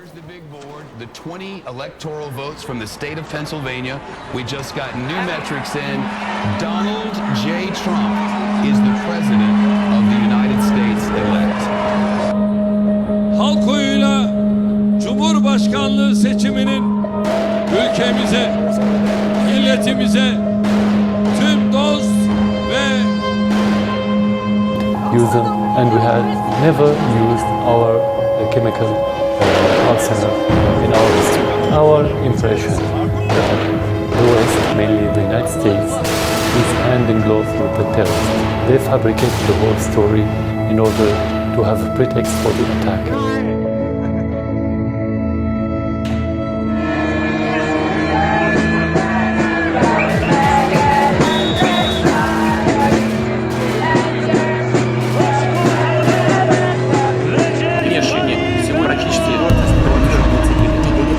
There's the big board, the 20 electoral votes from the state of Pennsylvania. We just got new metrics in. Donald J. Trump is the president of the United States elect. Halk oyuyla Cumhurbaşkanlığı seçiminin ülkemize, milletimize, tüm dost ve use them, and we had never used our chemical arsenal in our history. Our impression that the West, mainly the United States, is hand in glove with the terrorists. They fabricate the whole story in order to have a pretext for the attack.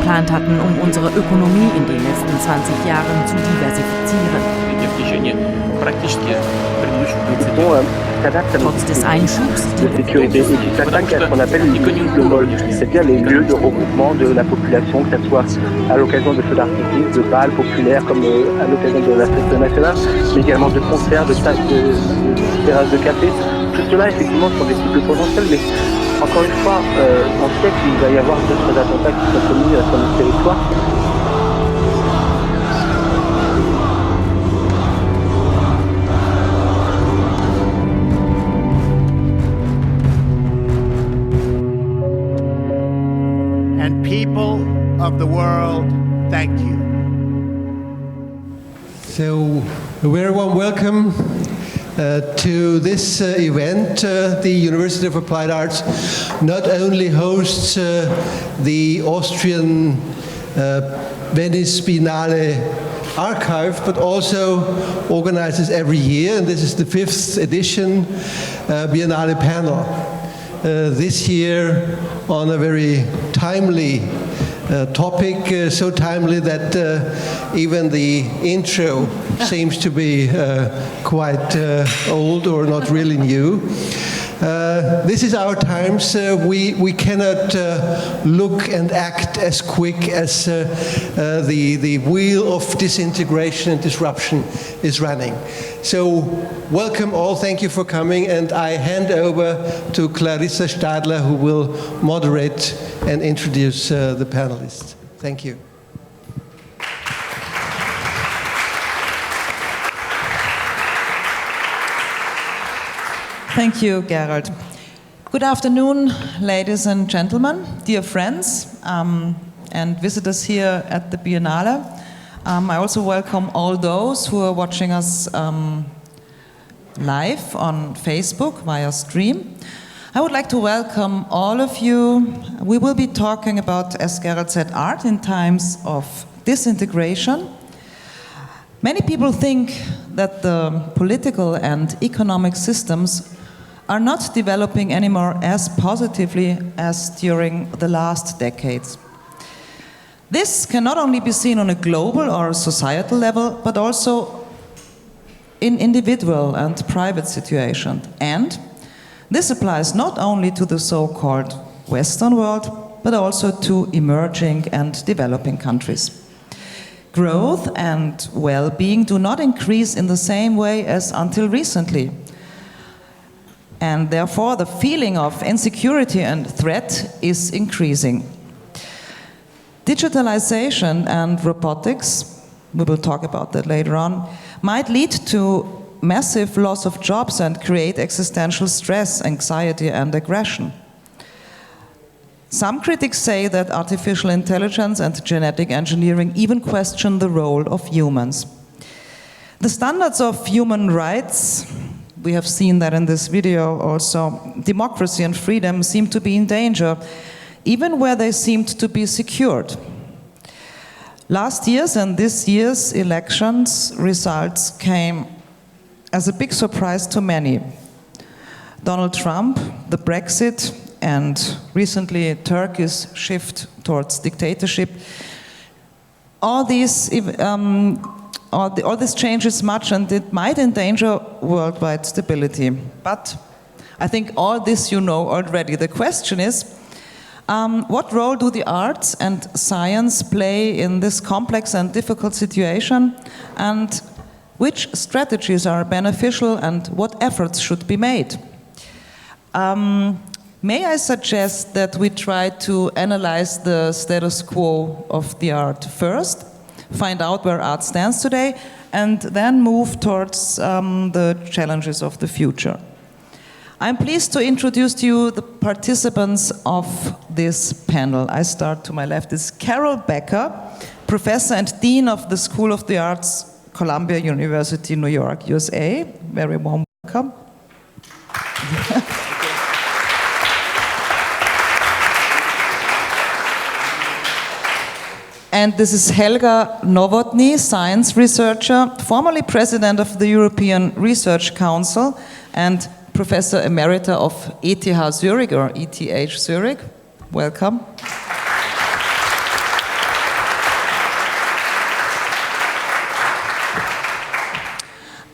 Geplant hatten, um unsere Ökonomie in den letzten 20 Jahren zu diversifizieren. Trotz des Einschubs, sécurité et qui s'attaque à ce qu'on appelle les multiples vols, c'est-à-dire les lieux de regroupement de la population, que ce soit à l'occasion de feux d'artifice, de bals populaires comme à l'occasion de la fête nationale, mais également de concerts, de terrasses de café. Tout cela, effectivement, sont des cibles potentielles, mais encore une fois, on sait qu'il va y avoir d'autres attentats qui sont commis sur notre territoire. And people of the world, thank you. So, a very warm welcome to this event. The University of Applied Arts not only hosts the Austrian Venice Biennale archive, but also organizes every year, and this is the 5th edition, Biennale panel. This year on a very timely topic, so timely that even the intro seems to be quite old or not really new. This is our times. We cannot look and act as quick as the wheel of disintegration and disruption is running. So welcome all, thank you for coming, and I hand over to Clarissa Stadler, who will moderate and introduce the panelists. Thank you. Thank you, Gerald. Good afternoon, ladies and gentlemen, dear friends and visitors here at the Biennale. I also welcome all those who are watching us live on Facebook via stream. I would like to welcome all of you. We will be talking about, as Gerald said, art in times of disintegration. Many people think that the political and economic systems are not developing anymore as positively as during the last decades. This can not only be seen on a global or societal level, but also in individual and private situations. And this applies not only to the so-called Western world, but also to emerging and developing countries. Growth and well-being do not increase in the same way as until recently. And therefore, the feeling of insecurity and threat is increasing. Digitalization and robotics, we will talk about that later on, might lead to massive loss of jobs and create existential stress, anxiety, and aggression. Some critics say that artificial intelligence and genetic engineering even question the role of humans. The standards of human rights, we have seen that in this video also, democracy and freedom seem to be in danger, even where they seemed to be secured. Last year's and this year's elections results came as a big surprise to many. Donald Trump, the Brexit, and recently Turkey's shift towards dictatorship, all these changes much, and it might endanger worldwide stability. But I think all this you know already. The question is, What role do the arts and science play in this complex and difficult situation? And which strategies are beneficial and what efforts should be made? May I suggest that we try to analyze the status quo of the art first, find out where art stands today, and then move towards the challenges of the future. I'm pleased to introduce to you the participants of this panel. I start to my left is Gerald Becker, Professor and Dean of the School of the Arts, Columbia University, New York, USA. Very warm welcome. And this is Helga Novotny, science researcher, formerly president of the European Research Council and Professor Emerita of ETH Zurich, or ETH Zurich. Welcome.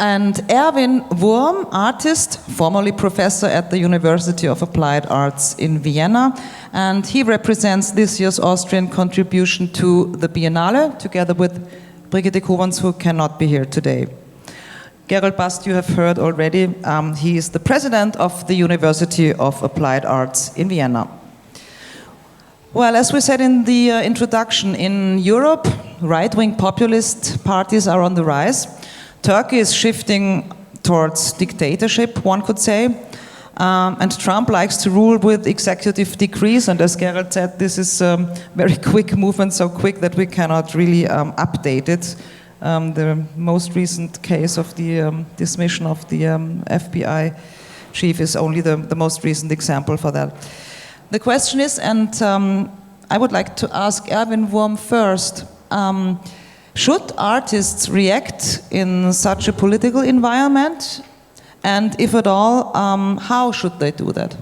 And Erwin Wurm, artist, formerly professor at the University of Applied Arts in Vienna, and he represents this year's Austrian contribution to the Biennale, together with Brigitte Kowanz, who cannot be here today. Gerald Bast, you have heard already, he is the president of the University of Applied Arts in Vienna. Well, as we said in the introduction, in Europe, right-wing populist parties are on the rise. Turkey is shifting towards dictatorship, one could say, and Trump likes to rule with executive decrees, and as Gerald said, this is a very quick movement, so quick that we cannot really update it. The most recent case of the dismission of the FBI chief is only the most recent example for that. The question is, and I would like to ask Erwin Wurm first, should artists react in such a political environment? And if at all, how should they do that?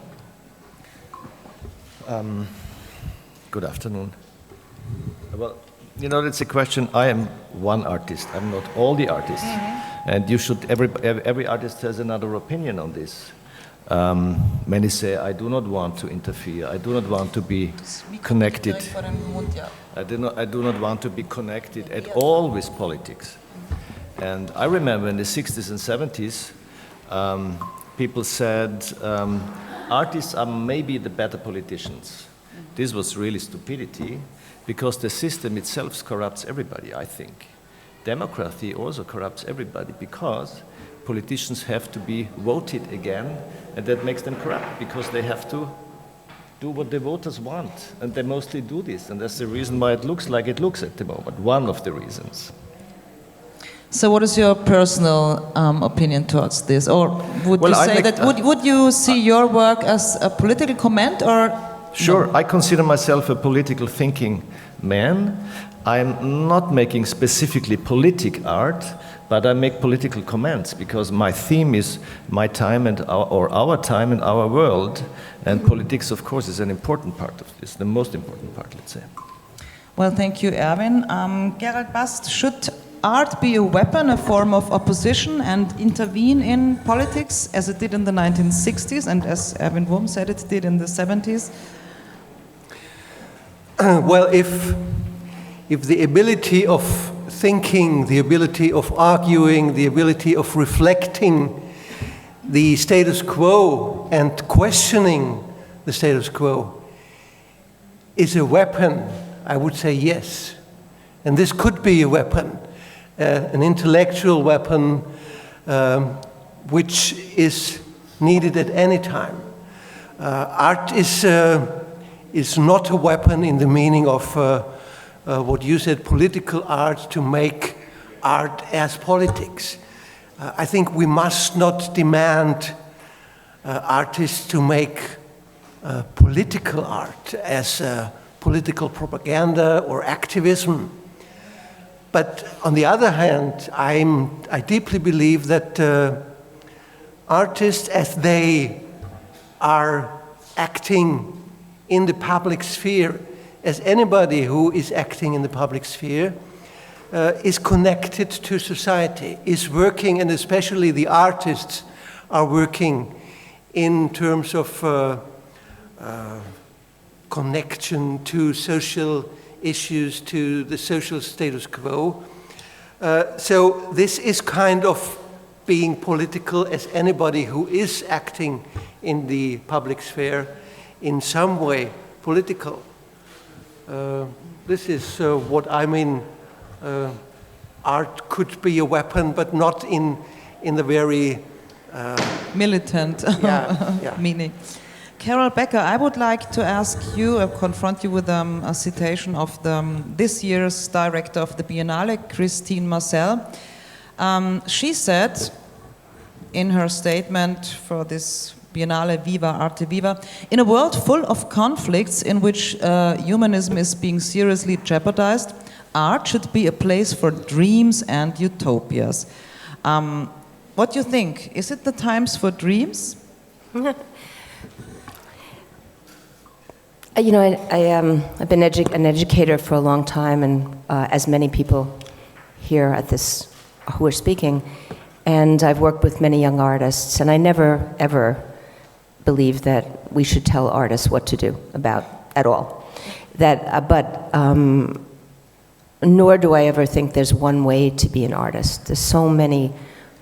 Good afternoon. Well, you know, it's a question. I am one artist. I'm not all the artists, and you should. Every artist has another opinion on this. Many say, I do not want to interfere. I do not want to be connected. I do not want to be connected at all with politics. And I remember in the 60s and 70s, people said, artists are maybe the better politicians. This was really stupidity, because the system itself corrupts everybody, I think. Democracy also corrupts everybody, because politicians have to be voted again, and that makes them corrupt, because they have to do what the voters want, and they mostly do this, and that's the reason why it looks like it looks at the moment, one of the reasons. So what is your personal opinion towards this? Or would you say that, would you see your work as a political comment, or? Sure, no? I consider myself a political thinking man. I'm not making specifically politic art, but I make political comments, because my theme is my time and our time and our world, and politics, of course, is an important part of this, the most important part, let's say. Well, thank you, Erwin. Gerald Bast, should art be a weapon, a form of opposition, and intervene in politics, as it did in the 1960s, and as Erwin Wurm said it did in the 70s? Well, if the ability of thinking, the ability of arguing, the ability of reflecting the status quo and questioning the status quo is a weapon, I would say yes. And this could be a weapon, an intellectual weapon, which is needed at any time. Art is not a weapon in the meaning of what you said, political art, to make art as politics. I think we must not demand artists to make political art as political propaganda or activism. But on the other hand, I deeply believe that artists, as they are acting in the public sphere, as anybody who is acting in the public sphere, is connected to society, is working, and especially the artists are working in terms of connection to social issues, to the social status quo. So this is kind of being political, as anybody who is acting in the public sphere in some way political. This is what I mean. Art could be a weapon, but not in the very militant meaning. Carol Becker, I would like to ask you, confront you with a citation of this year's director of the Biennale, Christine Marcel. She said in her statement for this Biennale Viva Arte Viva, in a world full of conflicts in which humanism is being seriously jeopardized, art should be a place for dreams and utopias. What do you think? Is it the times for dreams? You know, I've been an educator for a long time, and as many people here at this who are speaking, and I've worked with many young artists, and I never, ever believe that we should tell artists what to do at all. Nor do I ever think there's one way to be an artist. There's so many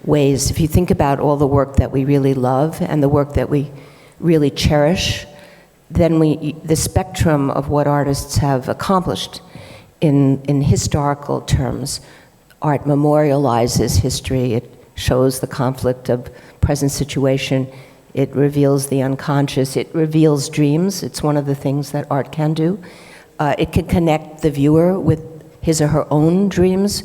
ways. If you think about all the work that we really love and the work that we really cherish, then the spectrum of what artists have accomplished in historical terms. Art memorializes history. It shows the conflict of present situation. It reveals the unconscious. It reveals dreams. It's one of the things that art can do. It can connect the viewer with his or her own dreams.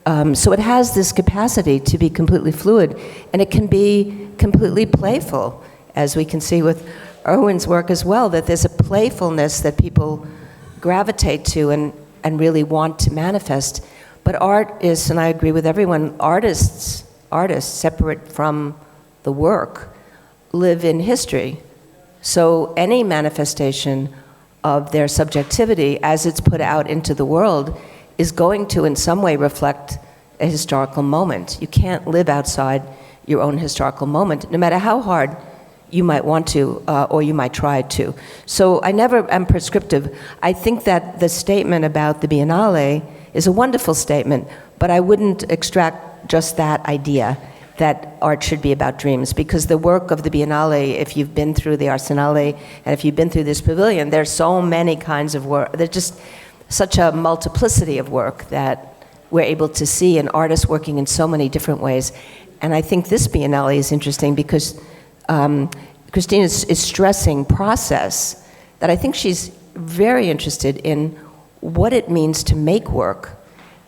So it has this capacity to be completely fluid, and it can be completely playful, as we can see with Erwin's work as well, that there's a playfulness that people gravitate to and really want to manifest. But art is, and I agree with everyone, artists separate from the work, live in history. So any manifestation of their subjectivity as it's put out into the world is going to in some way reflect a historical moment. You can't live outside your own historical moment, no matter how hard you might want to, or you might try to. So I never am prescriptive. I think that the statement about the Biennale is a wonderful statement, but I wouldn't extract just that idea that art should be about dreams, because the work of the Biennale, if you've been through the Arsenale, and if you've been through this pavilion, there's so many kinds of work. There's just such a multiplicity of work that we're able to see, and artists working in so many different ways. And I think this Biennale is interesting because Christine is stressing process, that I think she's very interested in what it means to make work,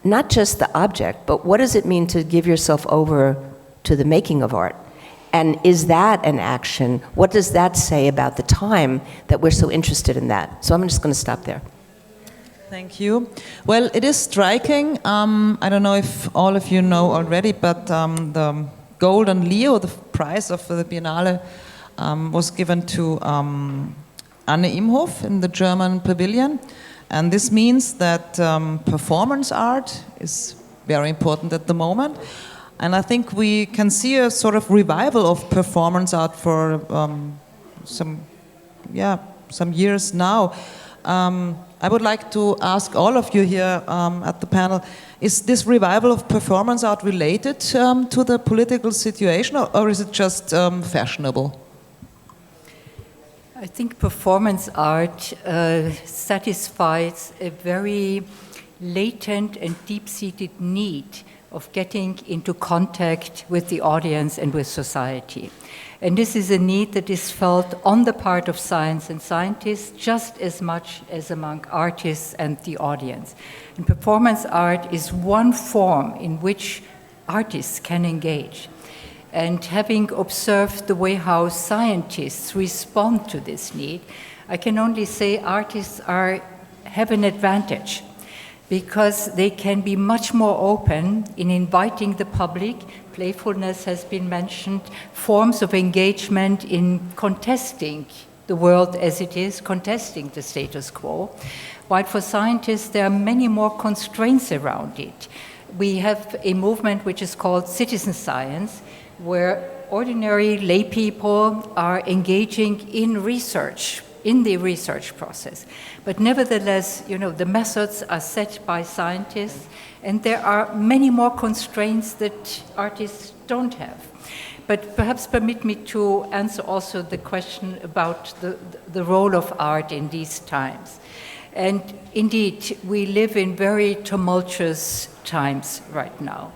not just the object, but what does it mean to give yourself over to the making of art? And is that an action? What does that say about the time that we're so interested in that? So I'm just going to stop there. Thank you. Well, it is striking. I don't know if all of you know already, but the Golden Leo, the prize of the Biennale, was given to Anne Imhof in the German pavilion. And this means that performance art is very important at the moment. And I think we can see a sort of revival of performance art for some years now. I would like to ask all of you here at the panel, is this revival of performance art related to the political situation, or is it just fashionable? I think performance art satisfies a very latent and deep-seated need of getting into contact with the audience and with society. And this is a need that is felt on the part of science and scientists just as much as among artists and the audience. And performance art is one form in which artists can engage. And having observed the way how scientists respond to this need, I can only say artists have an advantage, because they can be much more open in inviting the public. Playfulness has been mentioned, forms of engagement in contesting the world as it is, contesting the status quo. While for scientists, there are many more constraints around it. We have a movement which is called citizen science, where ordinary lay people are engaging in research in the research process. But nevertheless, the methods are set by scientists, and there are many more constraints that artists don't have. But perhaps permit me to answer also the question about the role of art in these times. And indeed, we live in very tumultuous times right now.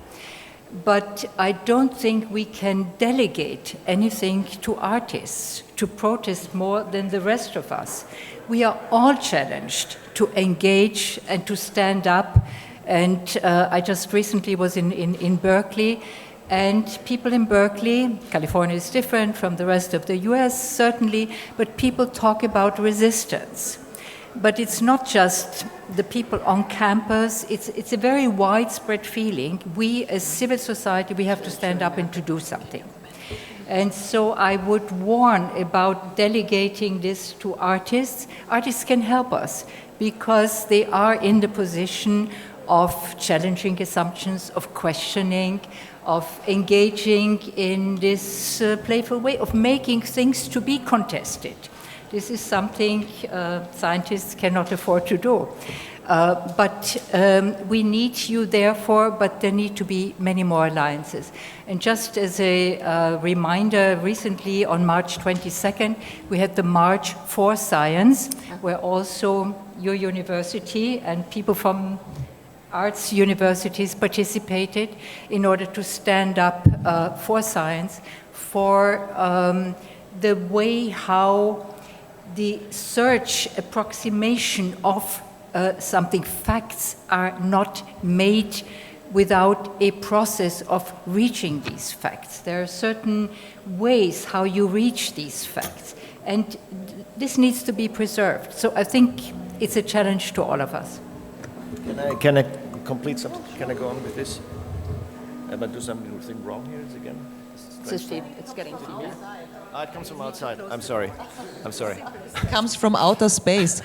But I don't think we can delegate anything to artists to protest more than the rest of us. We are all challenged to engage and to stand up. And I just recently was in Berkeley, and people in Berkeley, California is different from the rest of the US, certainly, but people talk about resistance. But it's not just the people on campus, it's a very widespread feeling. We, as civil society, we have to stand up and to do something. And so I would warn about delegating this to artists. Artists can help us because they are in the position of challenging assumptions, of questioning, of engaging in this playful way, of making things to be contested. This is something scientists cannot afford to do. But we need you therefore, but there need to be many more alliances. And just as a reminder, recently on March 22nd, we had the March for Science, where also your university and people from arts universities participated in order to stand up for science, for the way how the search, approximation of something, facts are not made without a process of reaching these facts. There are certain ways how you reach these facts, and this needs to be preserved. So I think it's a challenge to all of us. Can I complete something? Can I go on with this? Am I do something wrong here? Is it again? It's getting feedback. It comes from outside. I'm sorry. It comes from outer space.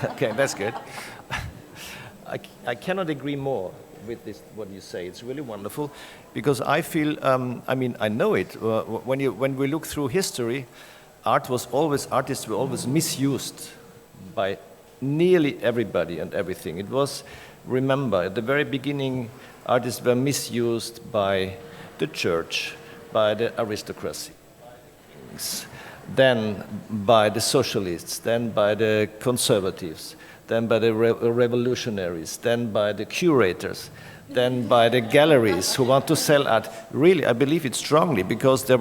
Okay, that's good. I cannot agree more with this, what you say. It's really wonderful, because I feel, I know it. When we look through history, artists were always misused by nearly everybody and everything. It was, remember, at the very beginning, artists were misused by the church, by the aristocracy, then by the socialists, then by the conservatives, then by the revolutionaries, then by the curators, then by the galleries who want to sell art. Really, I believe it strongly, because we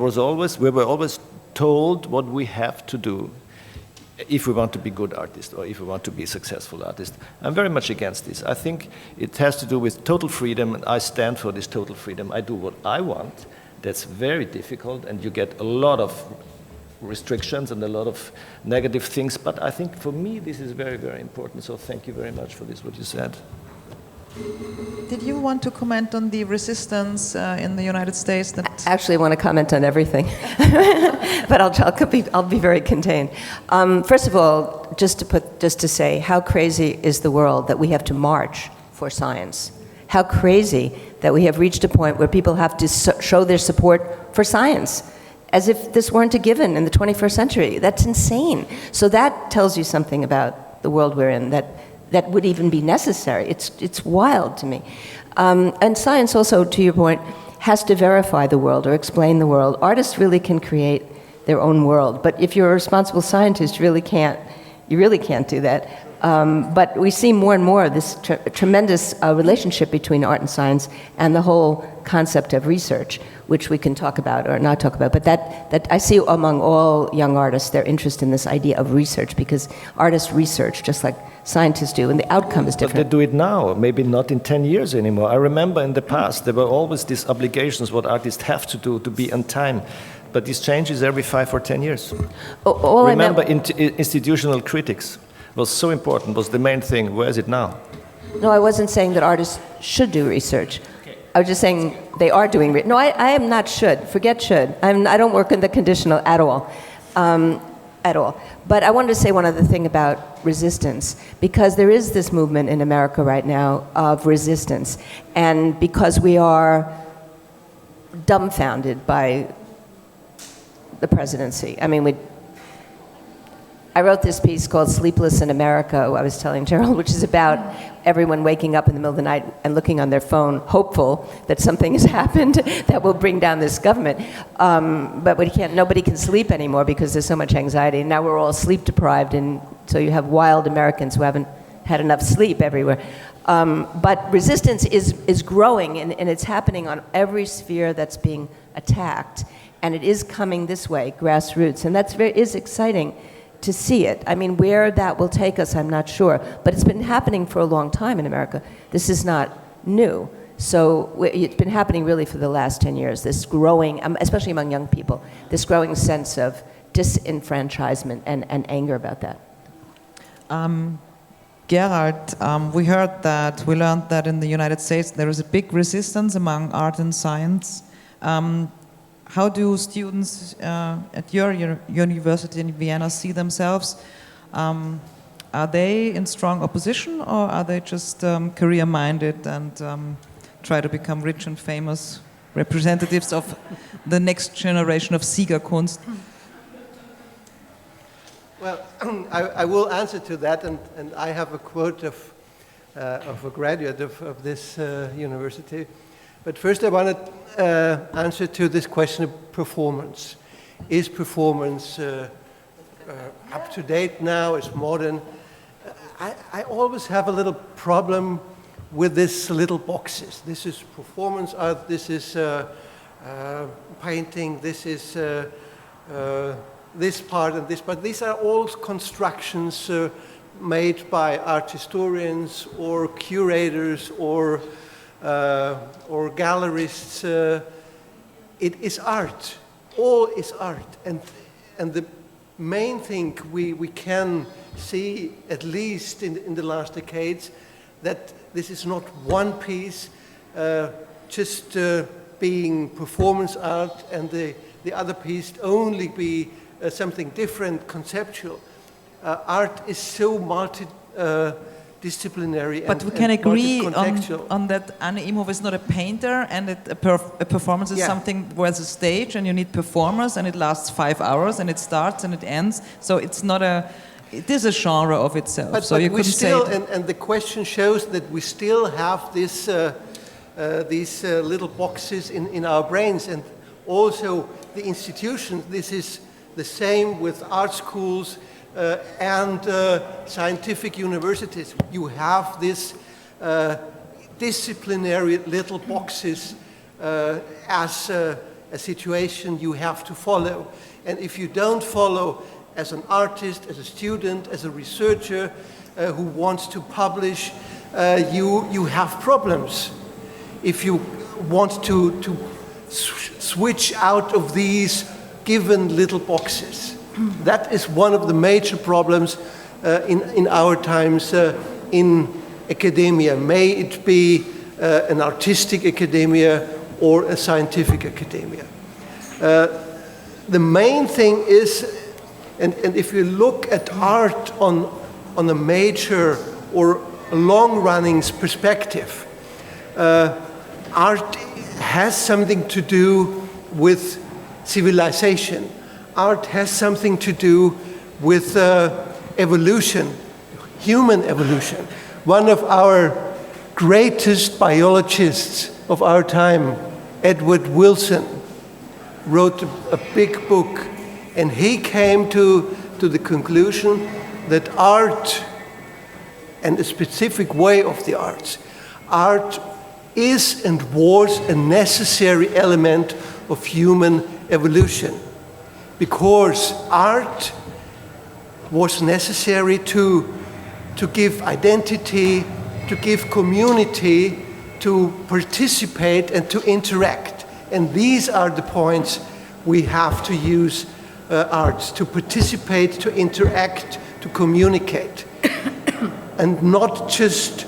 were always told what we have to do if we want to be good artists or if we want to be successful artists. I'm very much against this. I think it has to do with total freedom, and I stand for this total freedom. I do what I want. That's very difficult, and you get a lot of restrictions and a lot of negative things, but I think for me this is very, very important. So thank you very much for this, what you said. Did you want to comment on the resistance in the United States? Actually, I want to comment on everything, but I'll be very contained. First of all, just to say, how crazy is the world that we have to march for science? How crazy that we have reached a point where people have to show their support for science, as if this weren't a given in the 21st century. That's insane. So that tells you something about the world we're in, that would even be necessary. It's wild to me. And science also, to your point, has to verify the world or explain the world. Artists really can create their own world, but if you're a responsible scientist, you really can't do that. But we see more and more of this tremendous relationship between art and science and the whole concept of research, which we can talk about or not talk about. But that I see among all young artists, their interest in this idea of research, because artists research just like scientists do, and the outcome is different. But they do it now, maybe not in 10 years anymore. I remember in the past, there were always these obligations what artists have to do to be on time. But this changes every 5 or 10 years. Remember, institutional critics was so important, was the main thing. Where is it now? No, I wasn't saying that artists should do research. I was just saying they are doing research. No, I am not should. Forget should. I don't work in the conditional at all. At all. But I wanted to say one other thing about resistance, because there is this movement in America right now of resistance. And because we are dumbfounded by the presidency. I mean, I wrote this piece called Sleepless in America, I was telling Gerald, which is about everyone waking up in the middle of the night and looking on their phone, hopeful that something has happened that will bring down this government. But nobody can sleep anymore because there's so much anxiety. And now we're all sleep deprived, and so you have wild Americans who haven't had enough sleep everywhere. But resistance is growing, and it's happening on every sphere that's being attacked. And it is coming this way, grassroots. And that is exciting to see it. I mean, where that will take us, I'm not sure. But it's been happening for a long time in America. This is not new. So it's been happening really for the last 10 years, this growing, especially among young people, this growing sense of disenfranchisement and anger about that. Gerald, we learned that in the United States there is a big resistance among art and science. How do students at your university in Vienna see themselves? Are they in strong opposition, or are they just career-minded and try to become rich and famous representatives of the next generation of Siegerkunst? Well, I will answer to that, and I have a quote of a graduate of this university. But first I want to answer to this question of performance. Is performance up to date now? Is modern? I always have a little problem with these little boxes. This is performance art, this is painting, this is this part and this part. These are all constructions made by art historians or curators or gallerists. It is art. All is art. And the main thing we can see, at least in the last decades, that this is not one piece just being performance art and the other piece only be something different, conceptual. Art is so multidisciplinary. But we can agree on that Anne Imhoff is not a painter, and a performance is something where it's a stage and you need performers, and it lasts 5 hours and it starts and it ends. So it's not it is a genre of itself. But, so you we couldn't still, say and the question shows that we still have this, these little boxes in our brains, and also the institutions. This is the same with art schools and scientific universities. You have this disciplinary little boxes as a situation you have to follow. And if you don't follow as an artist, as a student, as a researcher who wants to publish, you have problems. If you want to switch out of these given little boxes. That is one of the major problems in our times in academia. May it be an artistic academia or a scientific academia. The main thing is, and if you look at art on a major or long-running perspective, art has something to do with civilization. Art has something to do with evolution, human evolution. One of our greatest biologists of our time, Edward Wilson, wrote a big book, and he came to the conclusion that art, and a specific way of the arts, art is and was a necessary element of human evolution, because art was necessary to give identity, to give community, to participate and to interact. And these are the points we have to use arts, to participate, to interact, to communicate. And not just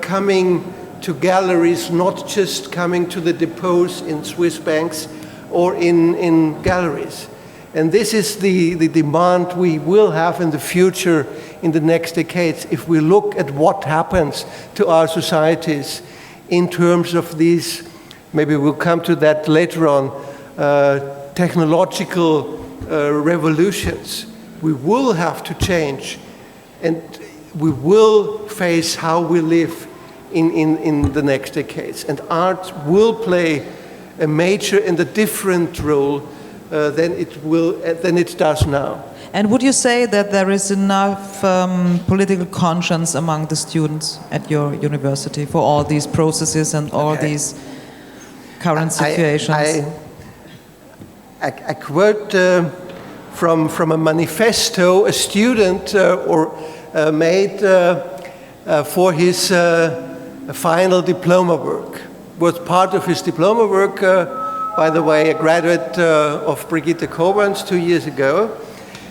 coming to galleries, not just coming to the depots in Swiss banks or in galleries. And this is the demand we will have in the future, in the next decades, if we look at what happens to our societies in terms of these, maybe we'll come to that later on, technological revolutions. we will have to change, and we will face how we live in the next decades. And art will play a major and a different role than it does now. And would you say that there is enough political conscience among the students at your university for all these processes and all these current situations? I quote from a manifesto a student made for his final diploma work. Was part of his diploma work, by the way, a graduate of Brigitte Kowanz 2 years ago.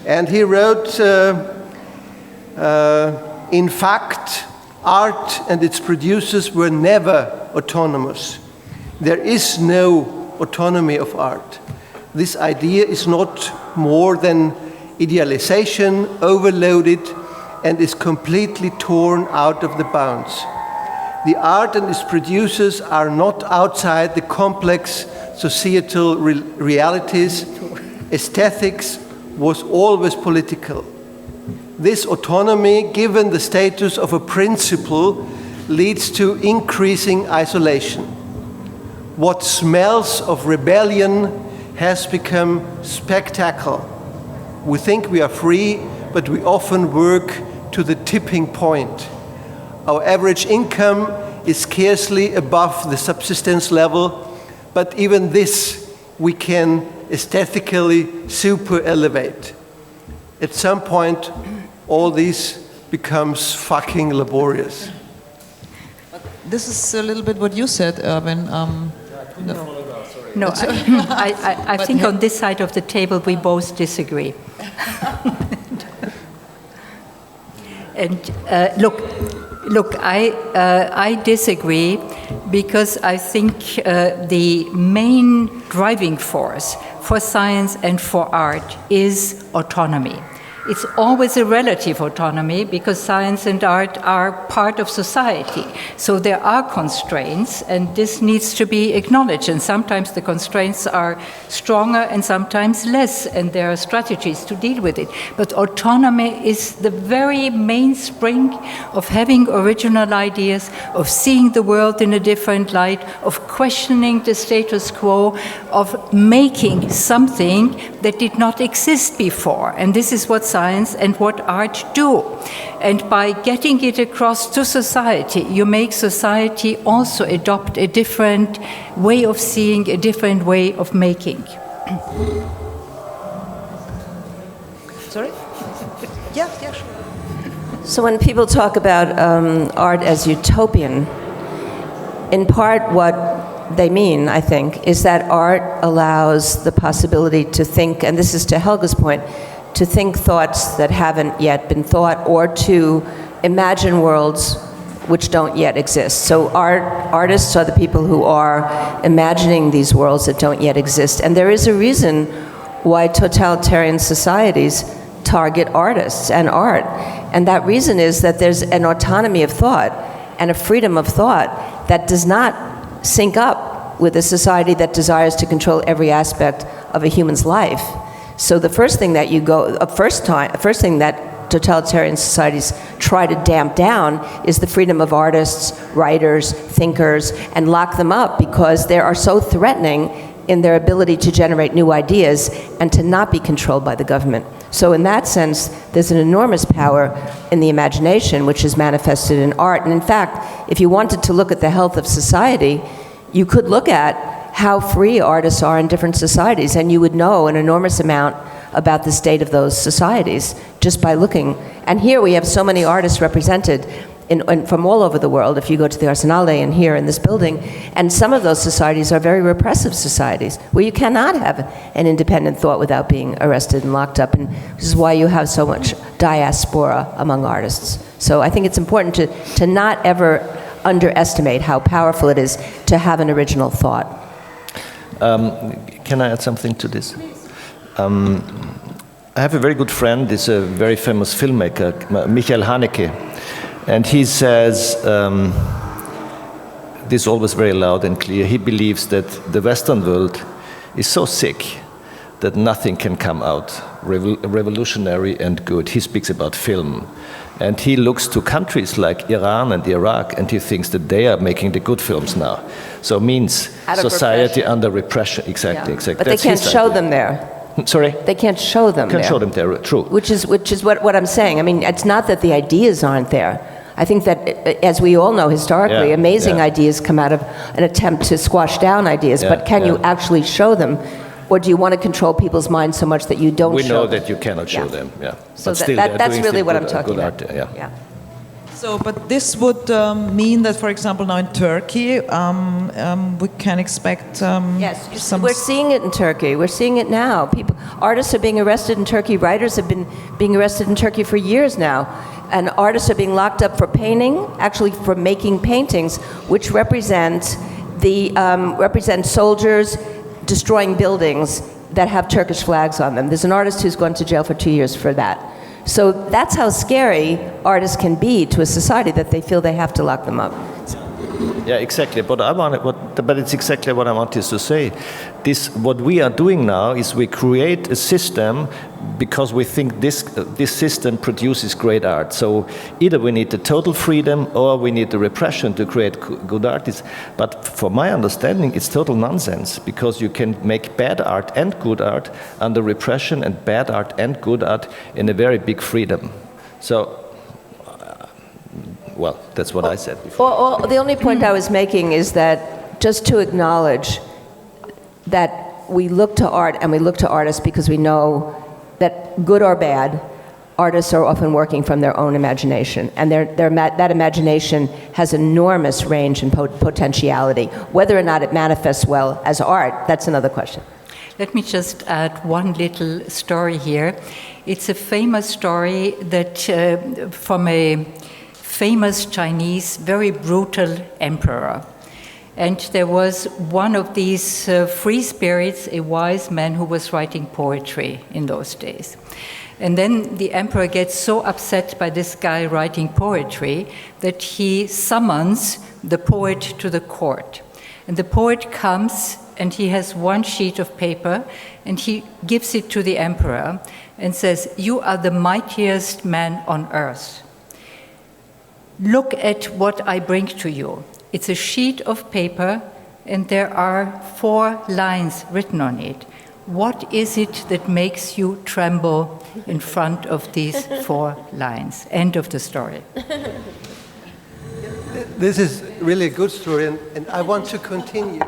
And he wrote, in fact, art and its producers were never autonomous. There is no autonomy of art. This idea is not more than idealization, overloaded, and is completely torn out of the bounds. The art and its producers are not outside the complex societal realities. Aesthetics was always political. This autonomy, given the status of a principle, leads to increasing isolation. What smells of rebellion has become spectacle. We think we are free, but we often work to the tipping point. Our average income is scarcely above the subsistence level, but even this we can aesthetically super elevate. At some point, all this becomes fucking laborious. This is a little bit what you said, Erwin. No, I think on this side of the table we both disagree. And look, I disagree because I think the main driving force for science and for art is autonomy. It's always a relative autonomy because science and art are part of society. So there are constraints, and this needs to be acknowledged. And sometimes the constraints are stronger and sometimes less, and there are strategies to deal with it. But autonomy is the very mainspring of having original ideas, of seeing the world in a different light, of questioning the status quo, of making something that did not exist before. And this is what science and what art do. And by getting it across to society, you make society also adopt a different way of seeing, a different way of making. Sorry? Yeah, sure. So when people talk about art as utopian, in part what they mean, I think, is that art allows the possibility to think, and this is to Helga's point, to think thoughts that haven't yet been thought, or to imagine worlds which don't yet exist. So artists are the people who are imagining these worlds that don't yet exist. And there is a reason why totalitarian societies target artists and art. And that reason is that there's an autonomy of thought and a freedom of thought that does not sync up with a society that desires to control every aspect of a human's life. So the first thing that first thing that totalitarian societies try to damp down is the freedom of artists, writers, thinkers, and lock them up because they are so threatening in their ability to generate new ideas and to not be controlled by the government. So in that sense, there's an enormous power in the imagination which is manifested in art. And in fact, if you wanted to look at the health of society, you could look at how free artists are in different societies, and you would know an enormous amount about the state of those societies just by looking. And here we have so many artists represented from all over the world. If you go to the Arsenale and here in this building, and some of those societies are very repressive societies where you cannot have an independent thought without being arrested and locked up, and this is why you have so much diaspora among artists. So I think it's important to not ever underestimate how powerful it is to have an original thought. Can I add something to this? I have a very good friend, he's a very famous filmmaker, Michel Hanukkah, and he says, this is always very loud and clear, he believes that the Western world is so sick that nothing can come out revolutionary and good. He speaks about film. And he looks to countries like Iran and Iraq, and he thinks that they are making the good films now. So means society under repression. Exactly, yeah. exactly. But they can't show them there. Sorry? They can't show them there. Can't show them there, true. Which is what I'm saying. I mean, it's not that the ideas aren't there. I think that, as we all know historically, amazing ideas come out of an attempt to squash down ideas, but can you actually show them? Or do you want to control people's minds so much that you don't show them? We know that you cannot show them, So but still, that's really what I'm talking about. Yeah. So, but this would mean that, for example, now in Turkey, we can expect yes, we're seeing it in Turkey. We're seeing it now. Artists are being arrested in Turkey. Writers have been being arrested in Turkey for years now. And artists are being locked up for painting, actually for making paintings, which represent soldiers destroying buildings that have Turkish flags on them. There's an artist who's gone to jail for 2 years for that. So that's how scary artists can be to a society, that they feel they have to lock them up. Yeah, exactly. But it's exactly what I wanted to say. What we are doing now is we create a system because we think this system produces great art. So either we need the total freedom or we need the repression to create good artists. But for my understanding, it's total nonsense, because you can make bad art and good art under repression, and bad art and good art in a very big freedom. So. Well, that's what I said before. The only point I was making is that just to acknowledge that we look to art and we look to artists because we know that, good or bad, artists are often working from their own imagination. And that imagination has enormous range and potentiality. Whether or not it manifests well as art, that's another question. Let me just add one little story here. It's a famous story that from a famous Chinese, very brutal emperor. And there was one of these free spirits, a wise man who was writing poetry in those days. And then the emperor gets so upset by this guy writing poetry that he summons the poet to the court. And the poet comes and he has one sheet of paper and he gives it to the emperor and says, "You are the mightiest man on earth. Look at what I bring to you. It's a sheet of paper and there are 4 lines written on it. What is it that makes you tremble in front of these 4 lines?" End of the story. This is really a good story, and I want to continue.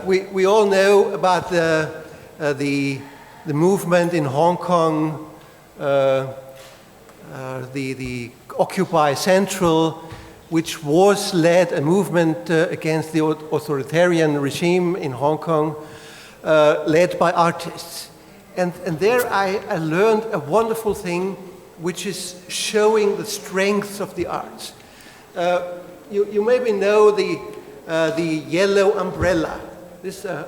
We all know about the movement in Hong Kong, the Occupy Central, which was led a movement against the authoritarian regime in Hong Kong, led by artists. And there I learned a wonderful thing, which is showing the strength of the arts. You maybe know the yellow umbrella.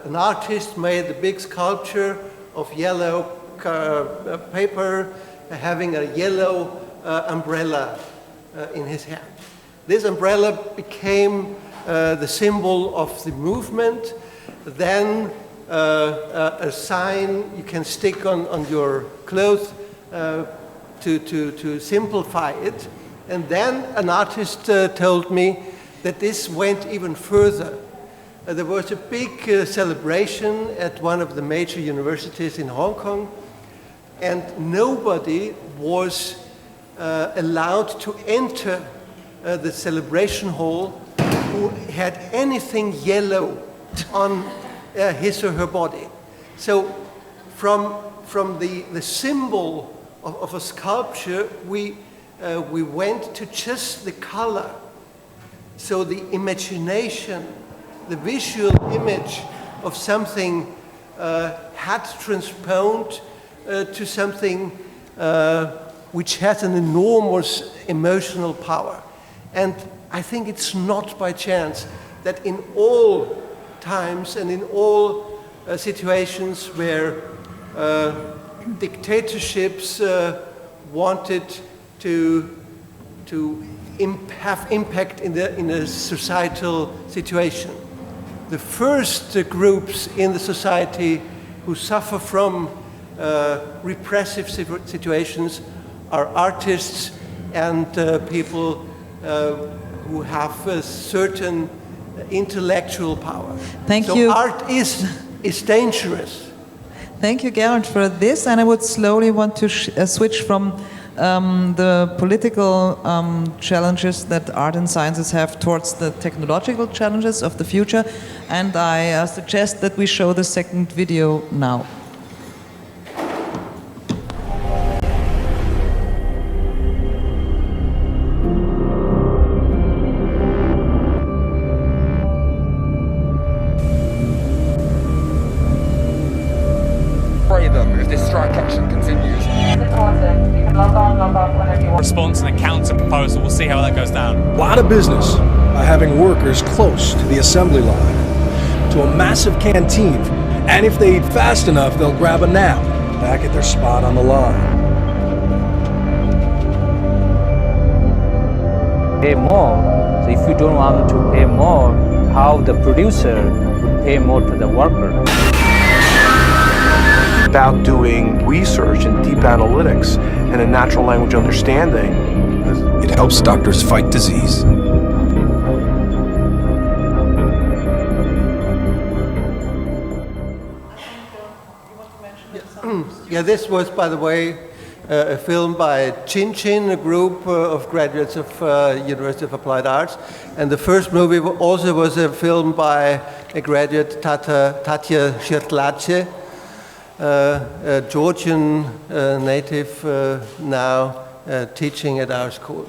An artist made a big sculpture of yellow paper, having a yellow umbrella in his hand. This umbrella became the symbol of the movement. Then a sign you can stick on your clothes to simplify it. And then an artist told me that this went even further. There was a big celebration at one of the major universities in Hong Kong, and nobody was allowed to enter the celebration hall who had anything yellow on his or her body. So from the symbol of a sculpture, we went to just the color. So the imagination, the visual image of something had transposed to something which has an enormous emotional power. And I think it's not by chance that in all times and in all situations where dictatorships wanted to have impact in a societal situation, the first groups in the society who suffer from repressive situations are artists and people who have a certain intellectual power. Thank so you. Art is dangerous. Thank you, Gerald, for this. And I would slowly want to switch from the political challenges that art and sciences have towards the technological challenges of the future. And I suggest that we show the second video now. Them if this strike action continues. Response and a counter proposal. We'll see how that goes down. A lot of business by having workers close to the assembly line, to a massive canteen, and if they eat fast enough, they'll grab a nap back at their spot on the line. Pay more. So if you don't want to pay more, how the producer would pay more to the worker? About doing research and deep analytics and a natural language understanding. It helps doctors fight disease. Yeah, this was, by the way, a film by Chin Chin, a group of graduates of University of Applied Arts. And the first movie also was a film by a graduate, Tatya Shirtlache, a Georgian native now teaching at our school.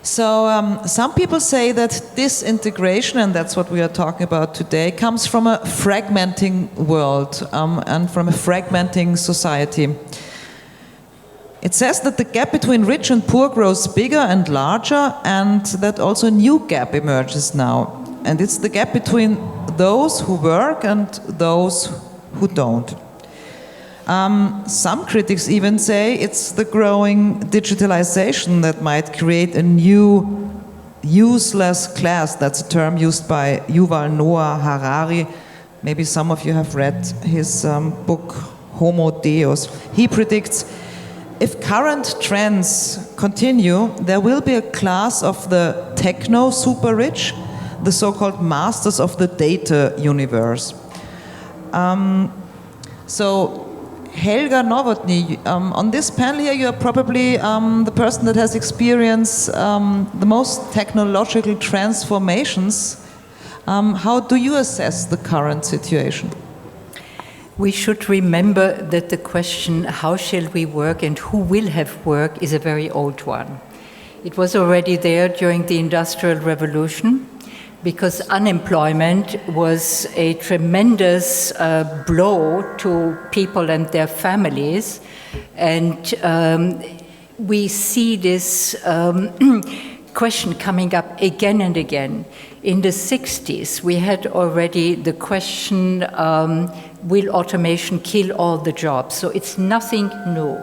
So some people say that disintegration, and that's what we are talking about today, comes from a fragmenting world and from a fragmenting society. It says that the gap between rich and poor grows bigger and larger, and that also a new gap emerges now. And it's the gap between those who work and those who don't. Some critics even say it's the growing digitalization that might create a new useless class. That's a term used by Yuval Noah Harari. Maybe some of you have read his book Homo Deus. He predicts if current trends continue, there will be a class of the techno super rich, the so-called masters of the data universe. So Helga Novotny, on this panel here, you are probably the person that has experienced the most technological transformations. How do you assess the current situation? We should remember that the question, how shall we work and who will have work, is a very old one. It was already there during the Industrial Revolution, because unemployment was a tremendous blow to people and their families. And we see this question coming up again and again. In the 60s, we had already the question, will automation kill all the jobs? So it's nothing new,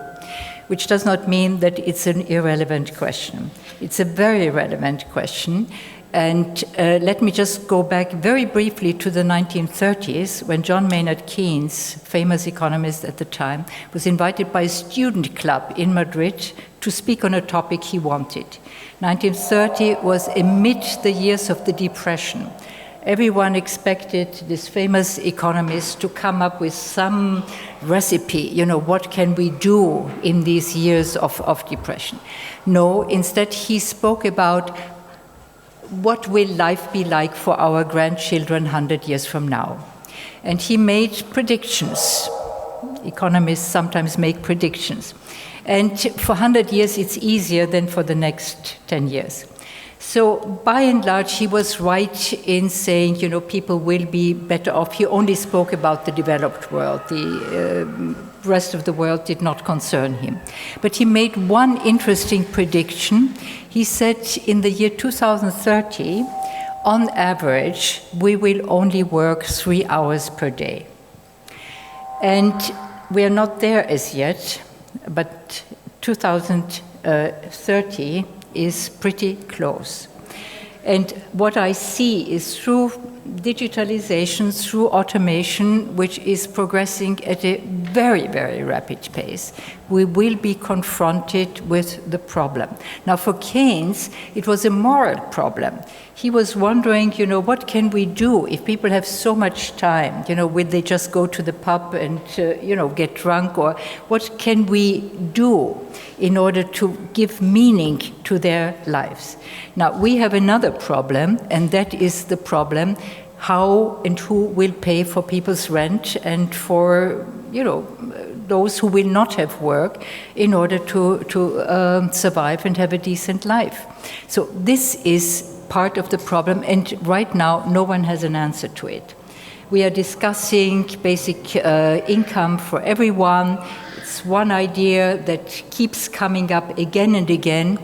which does not mean that it's an irrelevant question. It's a very relevant question. And let me just go back very briefly to the 1930s, when John Maynard Keynes, famous economist at the time, was invited by a student club in Madrid to speak on a topic he wanted. 1930 was amid the years of the Depression. Everyone expected this famous economist to come up with some recipe, you know, what can we do in these years of depression? No, instead he spoke about what will life be like for our grandchildren 100 years from now. And he made predictions. Economists sometimes make predictions. And for 100 years it's easier than for the next 10 years. So by and large, he was right in saying, you know, people will be better off. He only spoke about the developed world. The rest of the world did not concern him. But he made one interesting prediction. He said in the year 2030, on average, we will only work 3 hours per day. And we are not there as yet, but 2030 is pretty close. And what I see is through digitalization, through automation, which is progressing at a very, very rapid pace, we will be confronted with the problem. Now, for Keynes, it was a moral problem. He was wondering, what can we do if people have so much time? Will they just go to the pub and, get drunk? Or what can we do in order to give meaning to their lives? Now, we have another problem, and that is the problem how and who will pay for people's rent and for, those who will not have work in order to survive and have a decent life. So this is part of the problem, and right now no one has an answer to it. We are discussing basic income for everyone. It's one idea that keeps coming up again and again,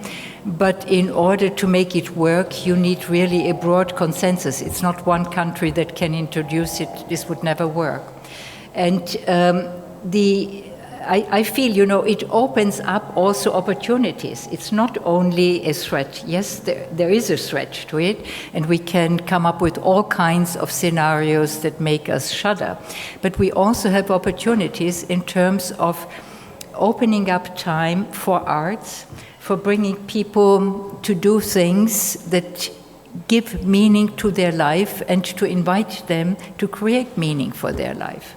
but in order to make it work, you need really a broad consensus. It's not one country that can introduce it. This would never work. And I feel, it opens up also opportunities. It's not only a threat. Yes, there is a threat to it, and we can come up with all kinds of scenarios that make us shudder. But we also have opportunities in terms of opening up time for arts, for bringing people to do things that give meaning to their life and to invite them to create meaning for their life.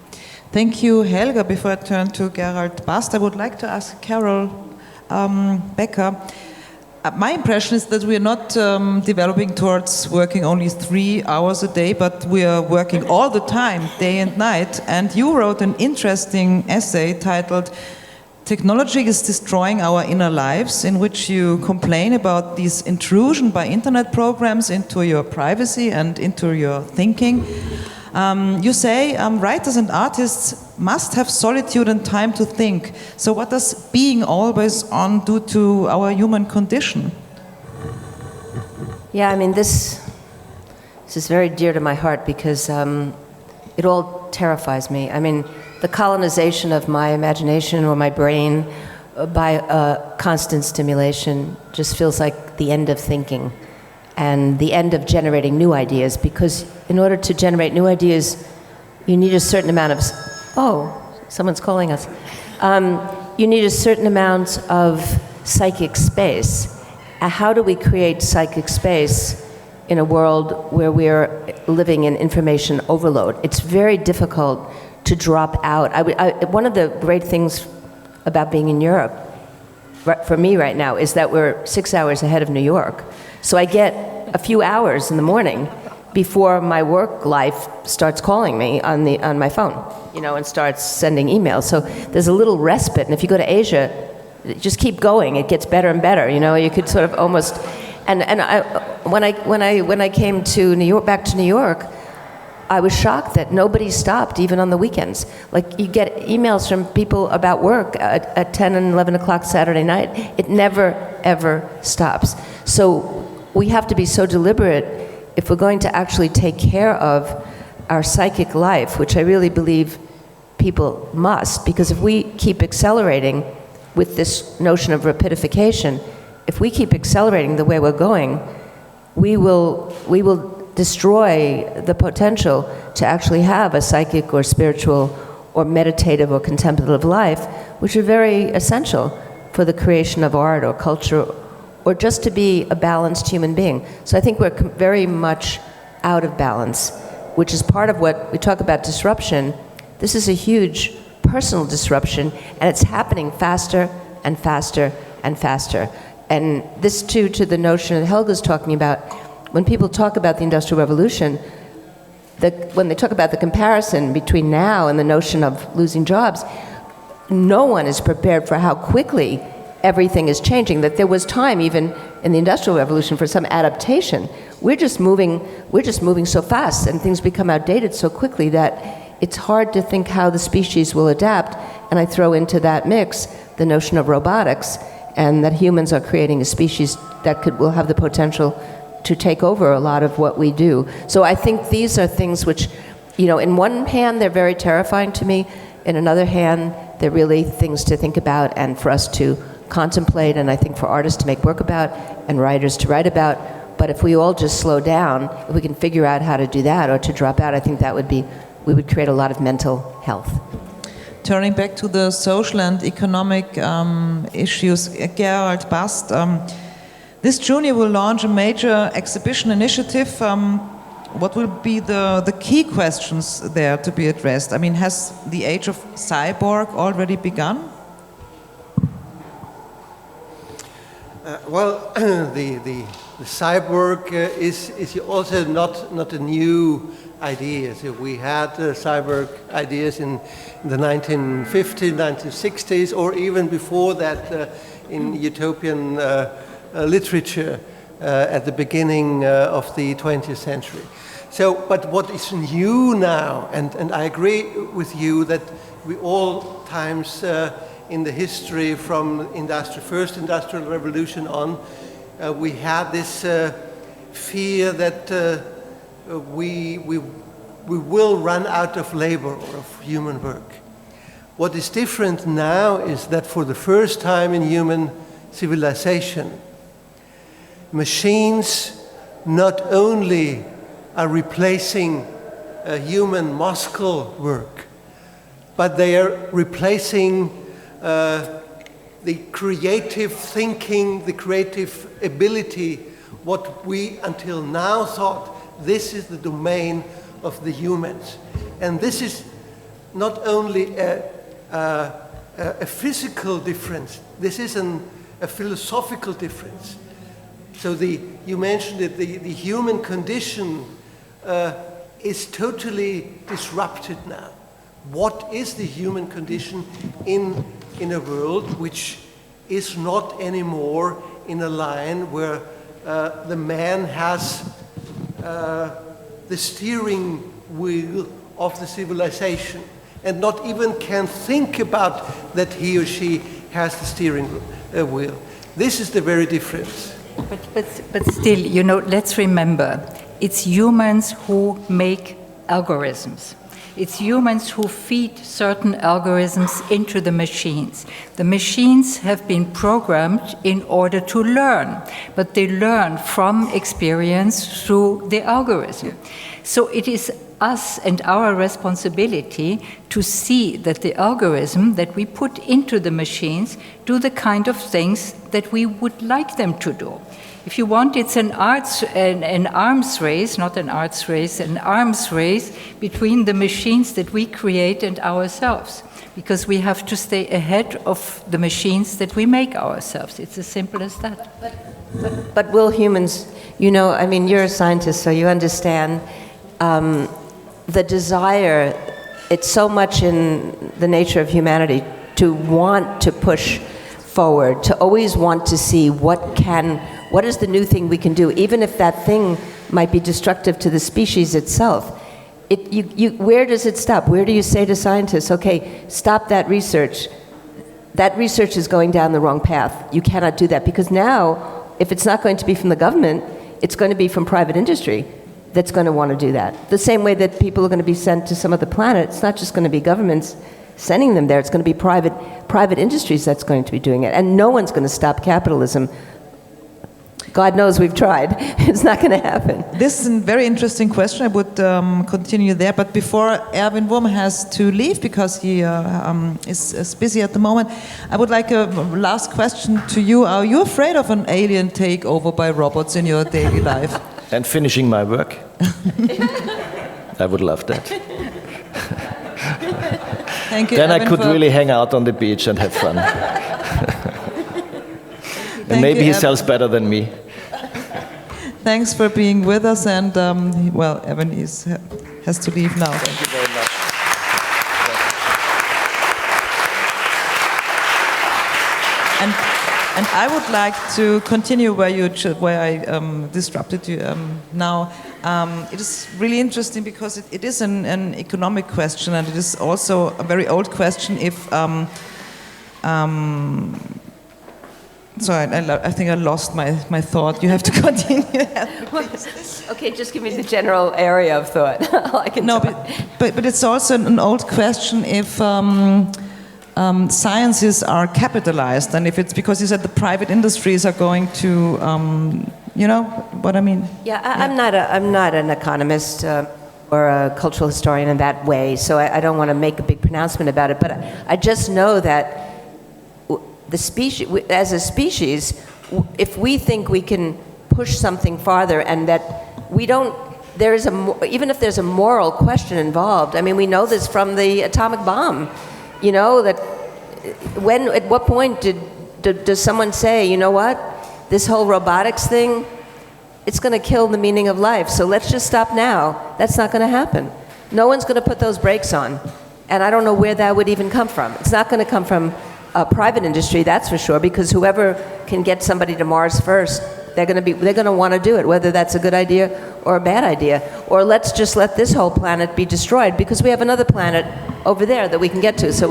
Thank you, Helga. Before I turn to Gerald Bast, I would like to ask Carol Becker. My impression is that we are not developing towards working only 3 hours a day, but we are working all the time, day and night. And you wrote an interesting essay titled "Technology is Destroying Our Inner Lives," in which you complain about this intrusion by internet programs into your privacy and into your thinking. You say writers and artists must have solitude and time to think. So what does being always on do to our human condition? Yeah, I mean, this is very dear to my heart because it all terrifies me. I mean, the colonization of my imagination or my brain by constant stimulation just feels like the end of thinking and the end of generating new ideas, because in order to generate new ideas, you need a certain amount of... Oh, someone's calling us. You need a certain amount of psychic space. How do we create psychic space in a world where we're living in information overload? It's very difficult to drop out. One of the great things about being in Europe, for me right now, is that we're 6 hours ahead of New York. So I get a few hours in the morning before my work life starts calling me on my phone, and starts sending emails. So there's a little respite. And if you go to Asia, just keep going. It gets better and better. You could sort of almost. And when I came to New York, back to New York, I was shocked that nobody stopped, even on the weekends. Like, you get emails from people about work at 10 and 11 o'clock Saturday night. It never, ever stops. So we have to be so deliberate if we're going to actually take care of our psychic life, which I really believe people must, because if we keep accelerating with this notion of rapidification, if we keep accelerating the way we're going, we will destroy the potential to actually have a psychic or spiritual or meditative or contemplative life, which are very essential for the creation of art or culture, or just to be a balanced human being. So I think we're very much out of balance, which is part of what we talk about disruption. This is a huge personal disruption, and it's happening faster and faster and faster. And this too, to the notion that Helga's talking about, when people talk about the Industrial Revolution, when they talk about the comparison between now and the notion of losing jobs, no one is prepared for how quickly everything is changing, that there was time even in the Industrial Revolution for some adaptation. We're just moving so fast, and things become outdated so quickly that it's hard to think how the species will adapt. And I throw into that mix the notion of robotics, and that humans are creating a species that will have the potential to take over a lot of what we do. So I think these are things which, in one hand, they're very terrifying to me. In another hand, they're really things to think about and for us to contemplate, and I think for artists to make work about and writers to write about. But if we all just slow down, if we can figure out how to do that or to drop out, I think we would create a lot of mental health. turning back to the social and economic issues, Gerald, Bast, this June you will launch a major exhibition initiative. What will be the key questions there to be addressed? I mean, has the age of cyborg already begun? Well, the cyborg is also not a new idea. So we had cyborg ideas in the 1950s, 1960s, or even before that in utopian literature at the beginning of the 20th century. So, but what is new now, and I agree with you that we all times in the history from first industrial revolution on, we had this fear that we will run out of labor or of human work. What is different now is that for the first time in human civilization, machines not only are replacing human muscle work, but they are replacing the creative thinking, the creative ability, what we until now thought this is the domain of the humans. And this is not only a physical difference, this is a philosophical difference. So you mentioned that the human condition is totally disrupted now. What is the human condition in a world which is not anymore in a line where the man has the steering wheel of the civilization and not even can think about that he or she has the steering wheel. This is the very difference. But still, you know, let's remember, it's humans who make algorithms. It's humans who feed certain algorithms into the machines. The machines have been programmed in order to learn, but they learn from experience through the algorithm. So it is us and our responsibility to see that the algorithm that we put into the machines do the kind of things that we would like them to do. If you want, it's an arms race, not an arts race, an arms race between the machines that we create and ourselves, because we have to stay ahead of the machines that we make ourselves. It's as simple as that. But will humans, you know, I mean, you're a scientist, so you understand the desire, it's so much in the nature of humanity to want to push forward, to always want to see what is the new thing we can do, even if that thing might be destructive to the species itself. Where does it stop? Where do you say to scientists, okay, stop that research. That research is going down the wrong path. You cannot do that, because now, if it's not going to be from the government, it's going to be from private industry that's going to want to do that. The same way that people are going to be sent to some other planet, it's not just going to be governments sending them there, it's going to be private industries that's going to be doing it. And no one's going to stop capitalism. God knows we've tried. It's not going to happen. This is a very interesting question. I would continue there. But before Erwin Wurm has to leave, because he is busy at the moment, I would like a last question to you. Are you afraid of an alien takeover by robots in your daily life? And finishing my work? I would love that. Thank you, then Erwin, I could really hang out on the beach and have fun. And maybe he sells better than me. Thanks for being with us, and well, Erwin has to leave now. Thank you very much. And I would like to continue where I disrupted you now. It is really interesting because it is an economic question, and it is also a very old question. Sorry, I think I lost my thought. You have to continue. Okay, just give me the general area of thought. But it's also an old question if sciences are capitalized, and if it's because you said the private industries are going to, you know what I mean? Yeah, I'm not an economist. or a cultural historian in that way, so I don't want to make a big pronouncement about it, but I just know that the species, as a species, if we think we can push something farther and that we don't, even if there's a moral question involved, I mean, we know this from the atomic bomb, you know, that at what point does someone say, you know what, this whole robotics thing, it's going to kill the meaning of life, so let's just stop now. That's not going to happen. No one's going to put those brakes on, and I don't know where that would even come from. It's not going to come from a private industry, that's for sure, because whoever can get somebody to Mars first, they're going to want to do it, whether that's a good idea or a bad idea. Or let's just let this whole planet be destroyed because we have another planet over there that we can get to. So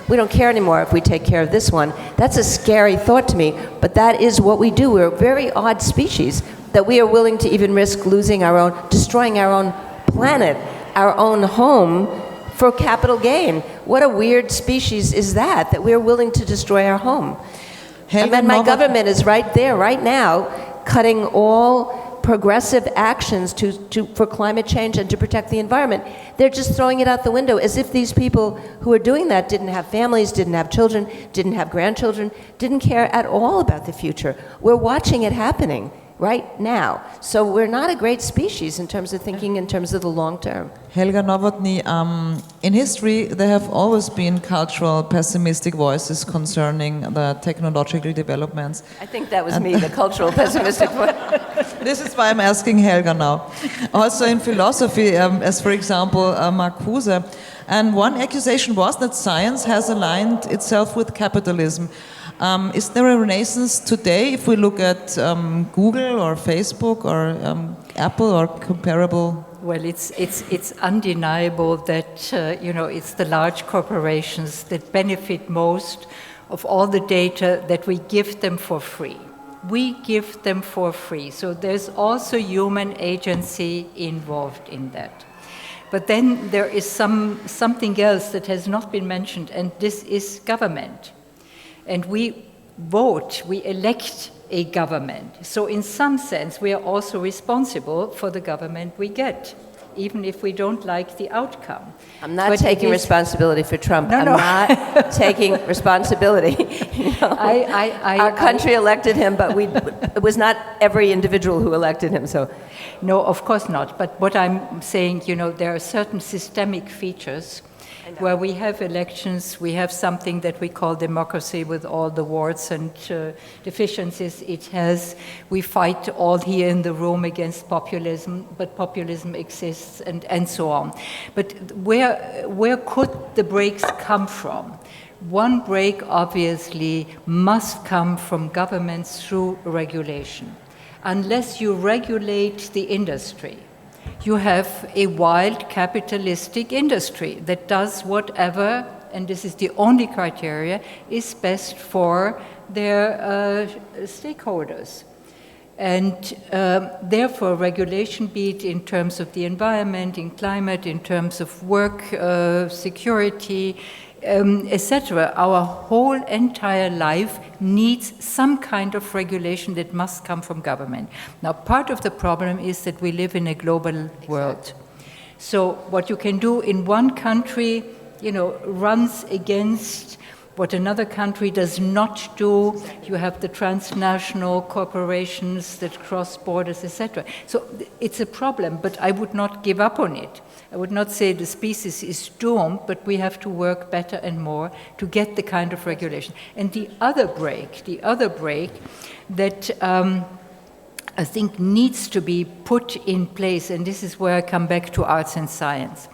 we don't care anymore if we take care of this one. That's a scary thought to me, but that is what we do. We're a very odd species that we are willing to even risk destroying our own planet, our own home for capital gain. What a weird species is that we're willing to destroy our home. And my government is right there, right now, cutting all progressive actions for climate change and to protect the environment. They're just throwing it out the window as if these people who are doing that didn't have families, didn't have children, didn't have grandchildren, didn't care at all about the future. We're watching it happening right now. So we're not a great species in terms of thinking in terms of the long term. Helga Novotny, in history there have always been cultural pessimistic voices concerning the technological developments. I think that was me, the cultural pessimistic voice. This is why I'm asking Helga now. Also in philosophy, as for example Marcuse, and one accusation was that science has aligned itself with capitalism. Is there a renaissance today if we look at Google or Facebook or Apple or comparable? Well, it's undeniable that it's the large corporations that benefit most of all the data that we give them for free. We give them for free, so there's also human agency involved in that. But then there is something else that has not been mentioned, and this is government. And we vote, we elect a government. So in some sense, we are also responsible for the government we get, even if we don't like the outcome. I'm not taking responsibility for Trump. No, I'm not taking responsibility. Our country elected him, but it was not every individual who elected him. So, no, of course not. But what I'm saying, there are certain systemic features where we have elections, we have something that we call democracy with all the warts and deficiencies it has. We fight all here in the room against populism, but populism exists and so on. But where could the breaks come from? One break obviously must come from governments through regulation. Unless you regulate the industry, you have a wild capitalistic industry that does whatever, and this is the only criteria, is best for their stakeholders. And therefore, regulation, be it in terms of the environment, in climate, in terms of work, security, etc., our whole entire life needs some kind of regulation that must come from government. Now, part of the problem is that we live in a global world. So what you can do in one country, runs against what another country does not do. You have the transnational corporations that cross borders, etc. So it's a problem, but I would not give up on it. I would not say the species is doomed, but we have to work better and more to get the kind of regulation. And the other break that I think needs to be put in place, and this is where I come back to arts and science.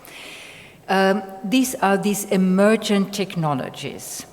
These are these emergent technologies,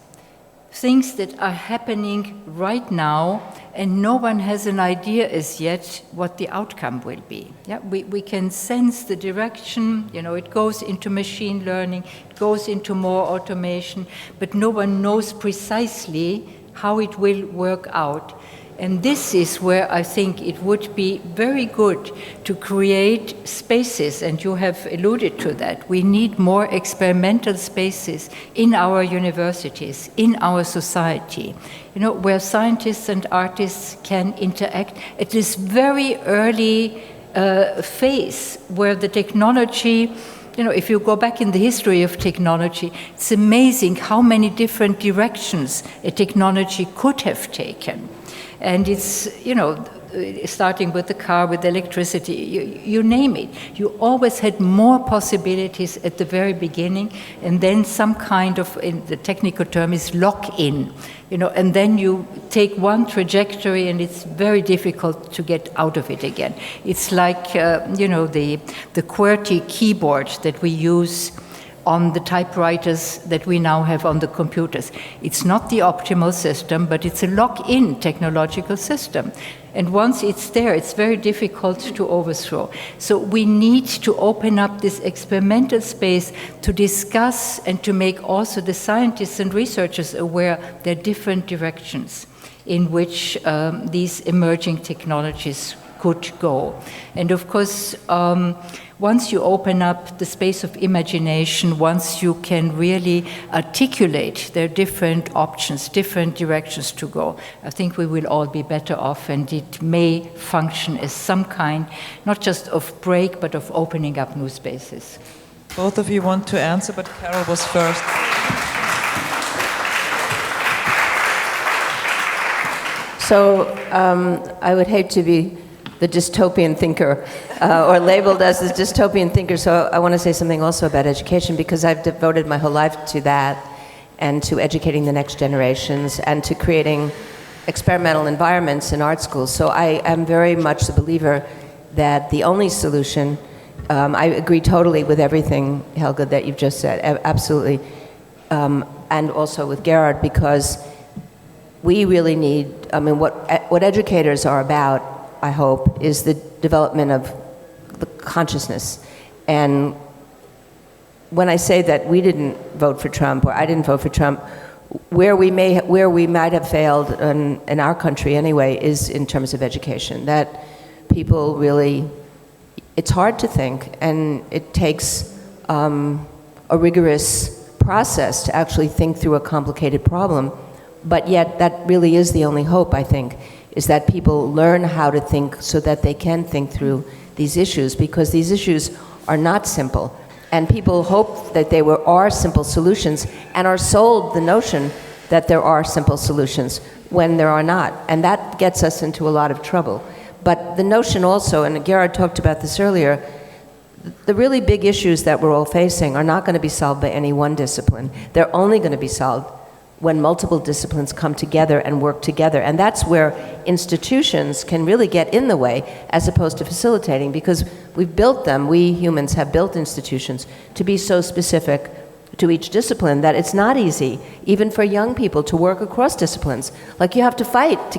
things that are happening right now, and no one has an idea as yet what the outcome will be. Yeah, we can sense the direction, it goes into machine learning, it goes into more automation, but no one knows precisely how it will work out. And this is where I think it would be very good to create spaces, and you have alluded to that. We need more experimental spaces in our universities, in our society, where scientists and artists can interact at this very early phase where the technology, you know, if you go back in the history of technology, it's amazing how many different directions a technology could have taken. And it's, you know, starting with the car, with electricity, you name it. You always had more possibilities at the very beginning, and then some kind of, in the technical term, is lock-in. You know, and then you take one trajectory, and it's very difficult to get out of it again. It's like, you know, the QWERTY keyboard that we use on the typewriters that we now have on the computers. It's not the optimal system, but it's a lock-in technological system. And once it's there, it's very difficult to overthrow. So we need to open up this experimental space to discuss and to make also the scientists and researchers aware there are different directions in which these emerging technologies could go. And of course, once you open up the space of imagination, once you can really articulate their different options, different directions to go, I think we will all be better off, and it may function as some kind, not just of break, but of opening up new spaces. Both of you want to answer, but Carol was first. So I would hate to be the dystopian thinker, or labeled as the dystopian thinker. So I want to say something also about education, because I've devoted my whole life to that, and to educating the next generations, and to creating experimental environments in art schools. So I am very much the believer that the only solution, I agree totally with everything, Helga, that you've just said, absolutely, and also with Gerald, because we really need, I mean, what educators are about, I hope, is the development of the consciousness. And when I say that we didn't vote for Trump, or I didn't vote for Trump, where we might have failed in our country anyway is in terms of education. That people really, it's hard to think, and it takes a rigorous process to actually think through a complicated problem. But yet that really is the only hope, I think, is that people learn how to think so that they can think through these issues, because these issues are not simple. And people hope that are simple solutions, and are sold the notion that there are simple solutions when there are not. And that gets us into a lot of trouble. But the notion also, and Gerald talked about this earlier, the really big issues that we're all facing are not going to be solved by any one discipline. They're only going to be solved when multiple disciplines come together and work together. And that's where institutions can really get in the way, as opposed to facilitating, because we've built them, we humans have built institutions to be so specific to each discipline that it's not easy, even for young people, to work across disciplines. Like, you have to fight to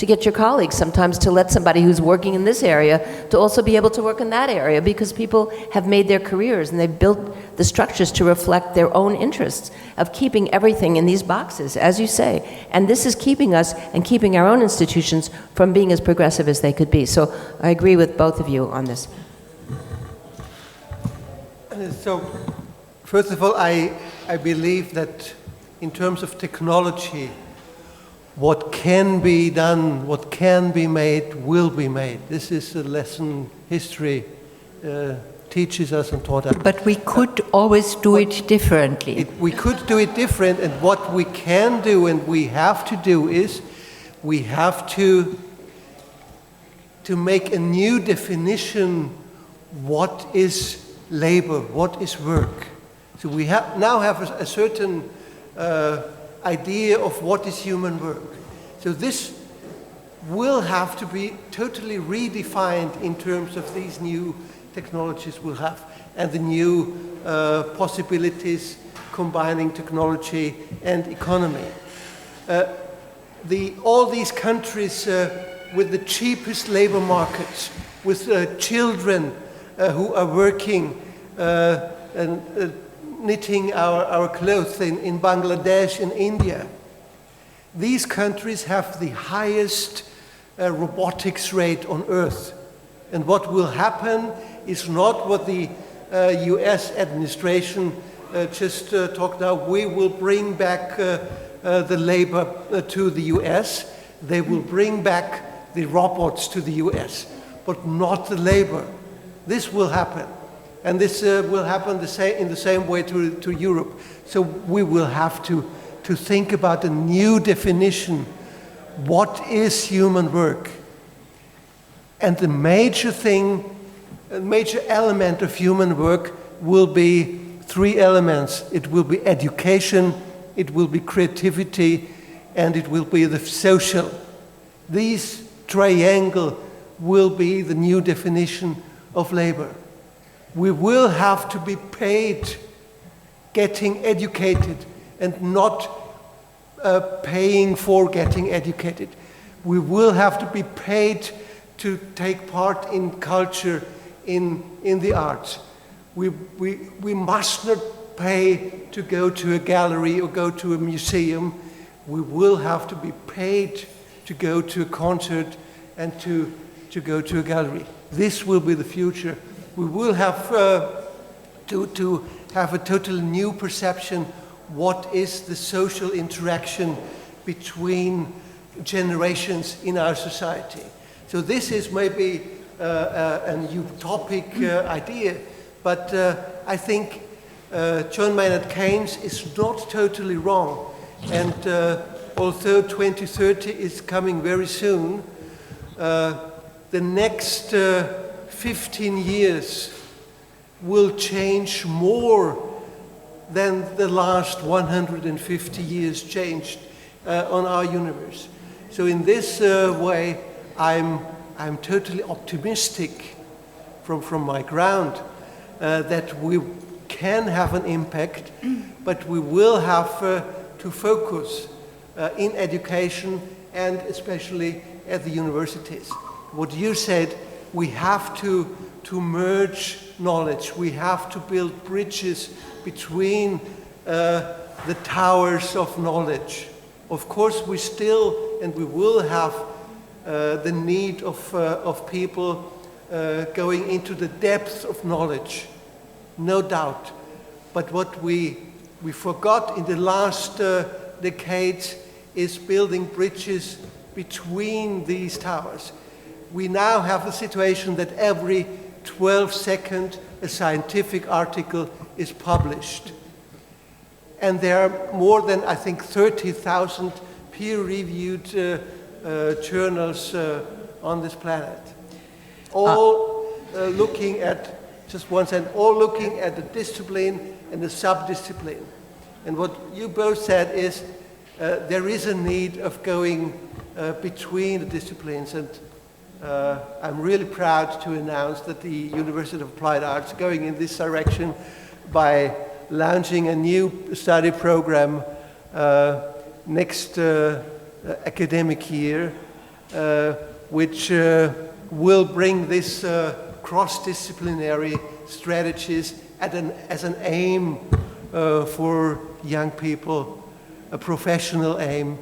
get your colleagues sometimes to let somebody who's working in this area to also be able to work in that area, because people have made their careers and they've built the structures to reflect their own interests of keeping everything in these boxes, as you say. And this is keeping us and keeping our own institutions from being as progressive as they could be. So I agree with both of you on this. So, first of all, I believe that in terms of technology, what can be done, what can be made, will be made. This is a lesson history teaches us and taught us. But we could always do it differently. We could do it different, and what we can do and we have to do is we have to make a new definition. What is labor? What is work? So we now have a certain idea of what is human work. So this will have to be totally redefined in terms of these new technologies we'll have, and the new possibilities combining technology and economy. All these countries with the cheapest labor markets, with children who are working and knitting our clothes in Bangladesh and India. These countries have the highest robotics rate on earth. And what will happen is not what the US administration just talked about. We will bring back the labor to the US. They will bring back the robots to the US. but not the labor. This will happen. And this will happen in the same way to Europe. So we will have to think about a new definition. What is human work? And the major thing, a major element of human work will be three elements. It will be education, it will be creativity, and it will be the social. These triangle will be the new definition of labor. We will have to be paid getting educated and not paying for getting educated. We will have to be paid to take part in culture, in the arts. We must not pay to go to a gallery or go to a museum. We will have to be paid to go to a concert and to go to a gallery. This will be the future. We will have to have a totally new perception. What is the social interaction between generations in our society? So this is maybe a utopic idea, but I think John Maynard Keynes is not totally wrong. And although 2030 is coming very soon, the next 15 years will change more than the last 150 years changed on our universe. So in this way, I'm totally optimistic from my ground that we can have an impact, but we will have to focus in education and especially at the universities. What you said, we have to merge knowledge. We have to build bridges between the towers of knowledge. Of course, we still and we will have the need of people going into the depths of knowledge, no doubt. But what we forgot in the last decades is building bridges between these towers. We now have the situation that every 12 seconds a scientific article is published. And there are more than, I think, 30,000 peer-reviewed journals on this planet. All looking at, just one sentence, all looking at the discipline and the sub-discipline. And what you both said is there is a need of going between the disciplines, and I'm really proud to announce that the University of Applied Arts is going in this direction by launching a new study program next academic year, which will bring this cross-disciplinary strategies as an aim for young people, a professional aim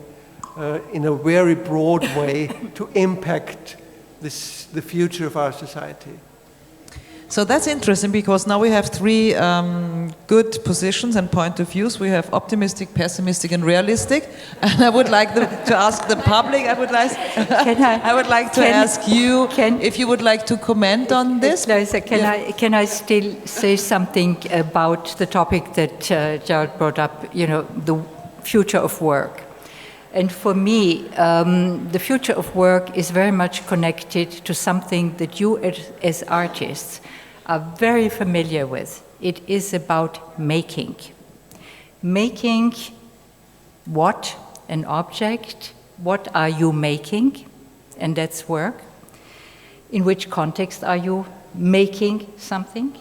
in a very broad way to impact the future of our society. So that's interesting, because now we have three good positions and point of views. We have optimistic, pessimistic, and realistic. And I would like to ask the public. I would like to ask you if you would like to comment on this. Clarissa, can I still say something about the topic that Gerald brought up? You know, the future of work. And for me, the future of work is very much connected to something that you as artists are very familiar with. It is about making. Making what? An object. What are you making? And that's work. In which context are you making something?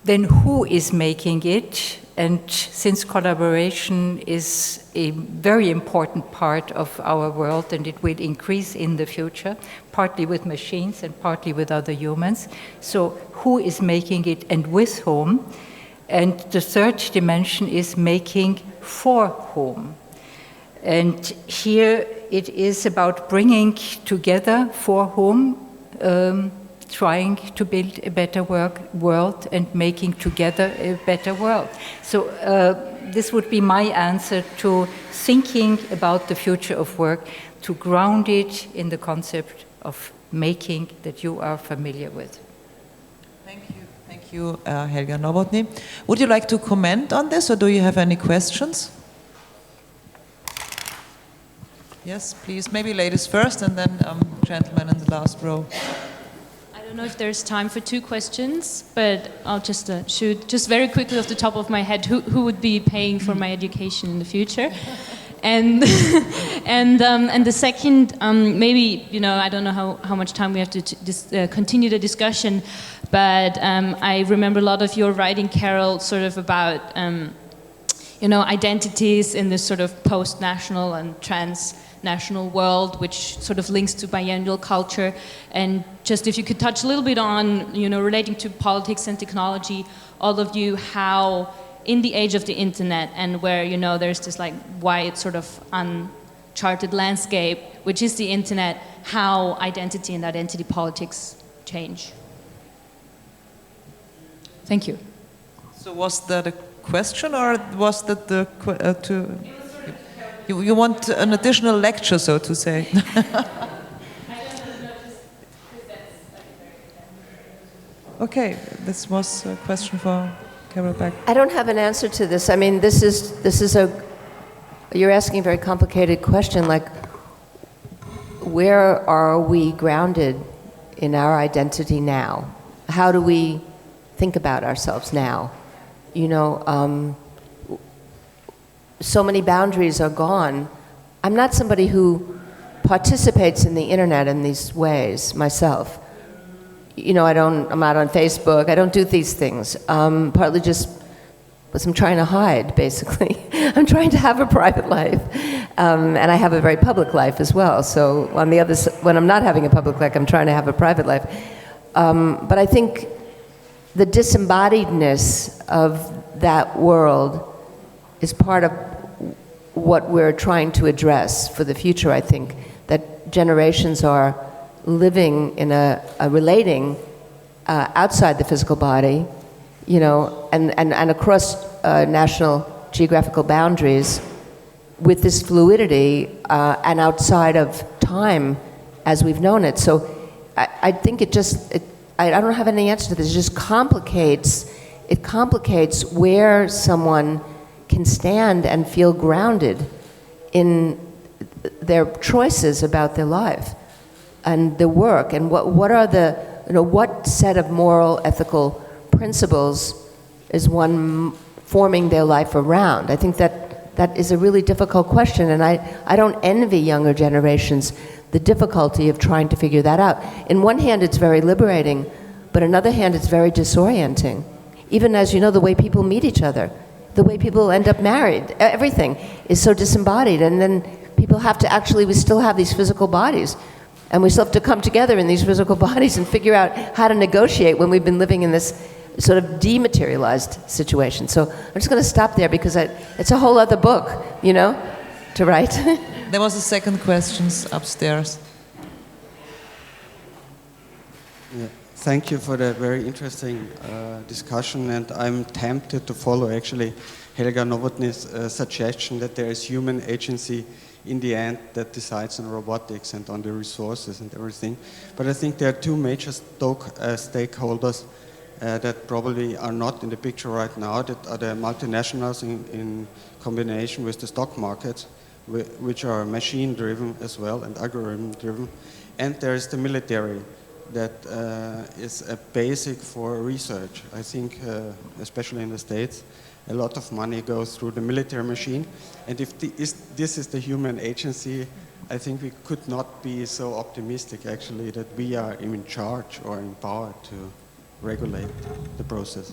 Then who is making it? And since collaboration is a very important part of our world, and it will increase in the future, partly with machines and partly with other humans. So who is making it and with whom? And the third dimension is making for whom. And here it is about bringing together for whom, trying to build a better world and making together a better world. So this would be my answer to thinking about the future of work, to ground it in the concept of making that you are familiar with. Thank you, Helga Novotny. Would you like to comment on this, or do you have any questions? Yes, please. Maybe ladies first, and then gentlemen in the last row. I don't know if there's time for 2 questions, but I'll just shoot just very quickly off the top of my head. Who would be paying for my education in the future? And and the second, maybe, you know, I don't know how much time we have to continue the discussion, but I remember a lot of your writing, Carol, sort of about you know, identities in this sort of post-national and transnational world, which sort of links to biennial culture. And just if you could touch a little bit on, you know, relating to politics and technology, all of you, how in the age of the internet, and where, you know, there's this like wide sort of uncharted landscape, which is the internet, how identity and identity politics change. Thank you. So was that a question, or was that the you want an additional lecture, so to say? Okay, this was a question for Carol Beck. I don't have an answer to this. I mean, this is you're asking a very complicated question, like, where are we grounded in our identity now? How do we think about ourselves now? You know, so many boundaries are gone. I'm not somebody who participates in the internet in these ways myself. You know, I'm not on Facebook, I don't do these things, partly just because I'm trying to hide, basically. I'm trying to have a private life, and I have a very public life as well, so on the other side, when I'm not having a public life, I'm trying to have a private life. But I think the disembodiedness of that world is part of what we're trying to address for the future, I think, that generations are living in a relating outside the physical body, you know, and across national geographical boundaries with this fluidity and outside of time as we've known it. So I think I don't have any answer to this. It just complicates where someone can stand and feel grounded in their choices about their life and the work, and what are the, you know, what set of moral, ethical principles is one forming their life around? I think that is a really difficult question, and I don't envy younger generations the difficulty of trying to figure that out. In one hand, it's very liberating, but on the other hand, it's very disorienting. Even as you know, the way people meet each other, the way people end up married, everything is so disembodied, and then people have to actually, we still have these physical bodies, and we still have to come together in these physical bodies and figure out how to negotiate when we've been living in this sort of dematerialized situation. So I'm just going to stop there because it's a whole other book, you know, to write. There was a second question upstairs. Yeah. Thank you for that very interesting discussion, and I'm tempted to follow actually Helga Novotny's suggestion that there is human agency in the end that decides on robotics and on the resources and everything. But I think there are two major stakeholders that probably are not in the picture right now, that are the multinationals in combination with the stock markets, which are machine-driven as well and algorithm-driven. And there is the military that is a basic for research. I think, especially in the States, a lot of money goes through the military machine. And if this is the human agency, I think we could not be so optimistic, actually, that we are in charge or empowered to regulate the process.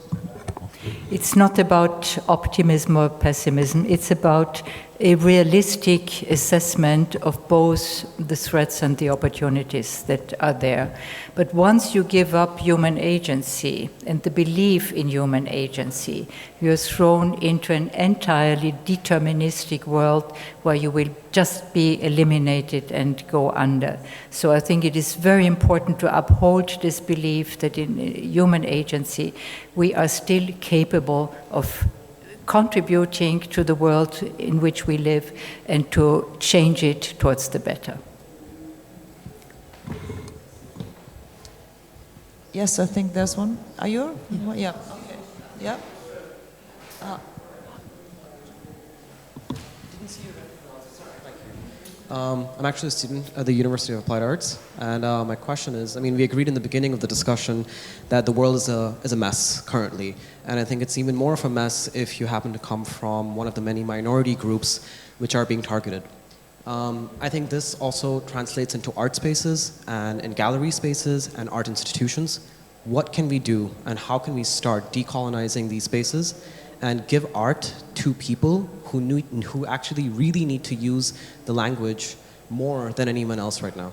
It's not about optimism or pessimism. It's about a realistic assessment of both the threats and the opportunities that are there. But once you give up human agency and the belief in human agency, you're thrown into an entirely deterministic world where you will just be eliminated and go under. So I think it is very important to uphold this belief that in human agency, we are still capable of contributing to the world in which we live and to change it towards the better. Yes, I think there's one. Are you? Yeah. Okay. Yeah. I'm actually a student at the University of Applied Arts, and my question is, I mean, we agreed in the beginning of the discussion that the world is a mess currently, and I think it's even more of a mess if you happen to come from one of the many minority groups which are being targeted. I think this also translates into art spaces and in gallery spaces and art institutions. What can we do, and how can we start decolonizing these spaces and give art to people who actually really need to use the language more than anyone else right now?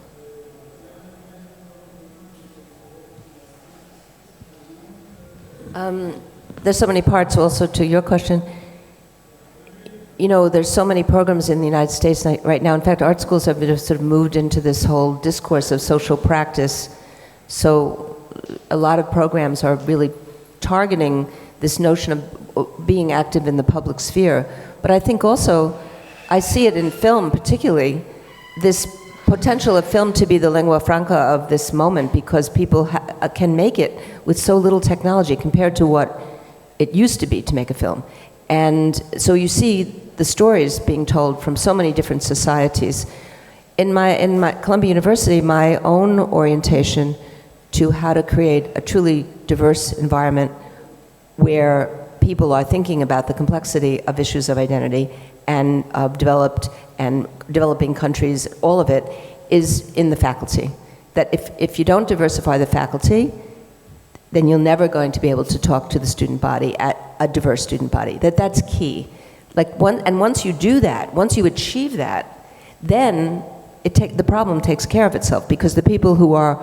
There's so many parts also to your question. You know, there's so many programs in the United States right now. In fact, art schools have sort of moved into this whole discourse of social practice. So a lot of programs are really targeting this notion of being active in the public sphere. But I think also, I see it in film particularly, this potential of film to be the lingua franca of this moment, because people can make it with so little technology compared to what it used to be to make a film. And so you see the stories being told from so many different societies. In my Columbia University, my own orientation to how to create a truly diverse environment where people are thinking about the complexity of issues of identity and of developed and developing countries, all of it is in the faculty. That if you don't diversify the faculty, then you're never going to be able to talk to the student body, at a diverse student body. That's key. And once you do that, once you achieve that, then the problem takes care of itself, because the people who are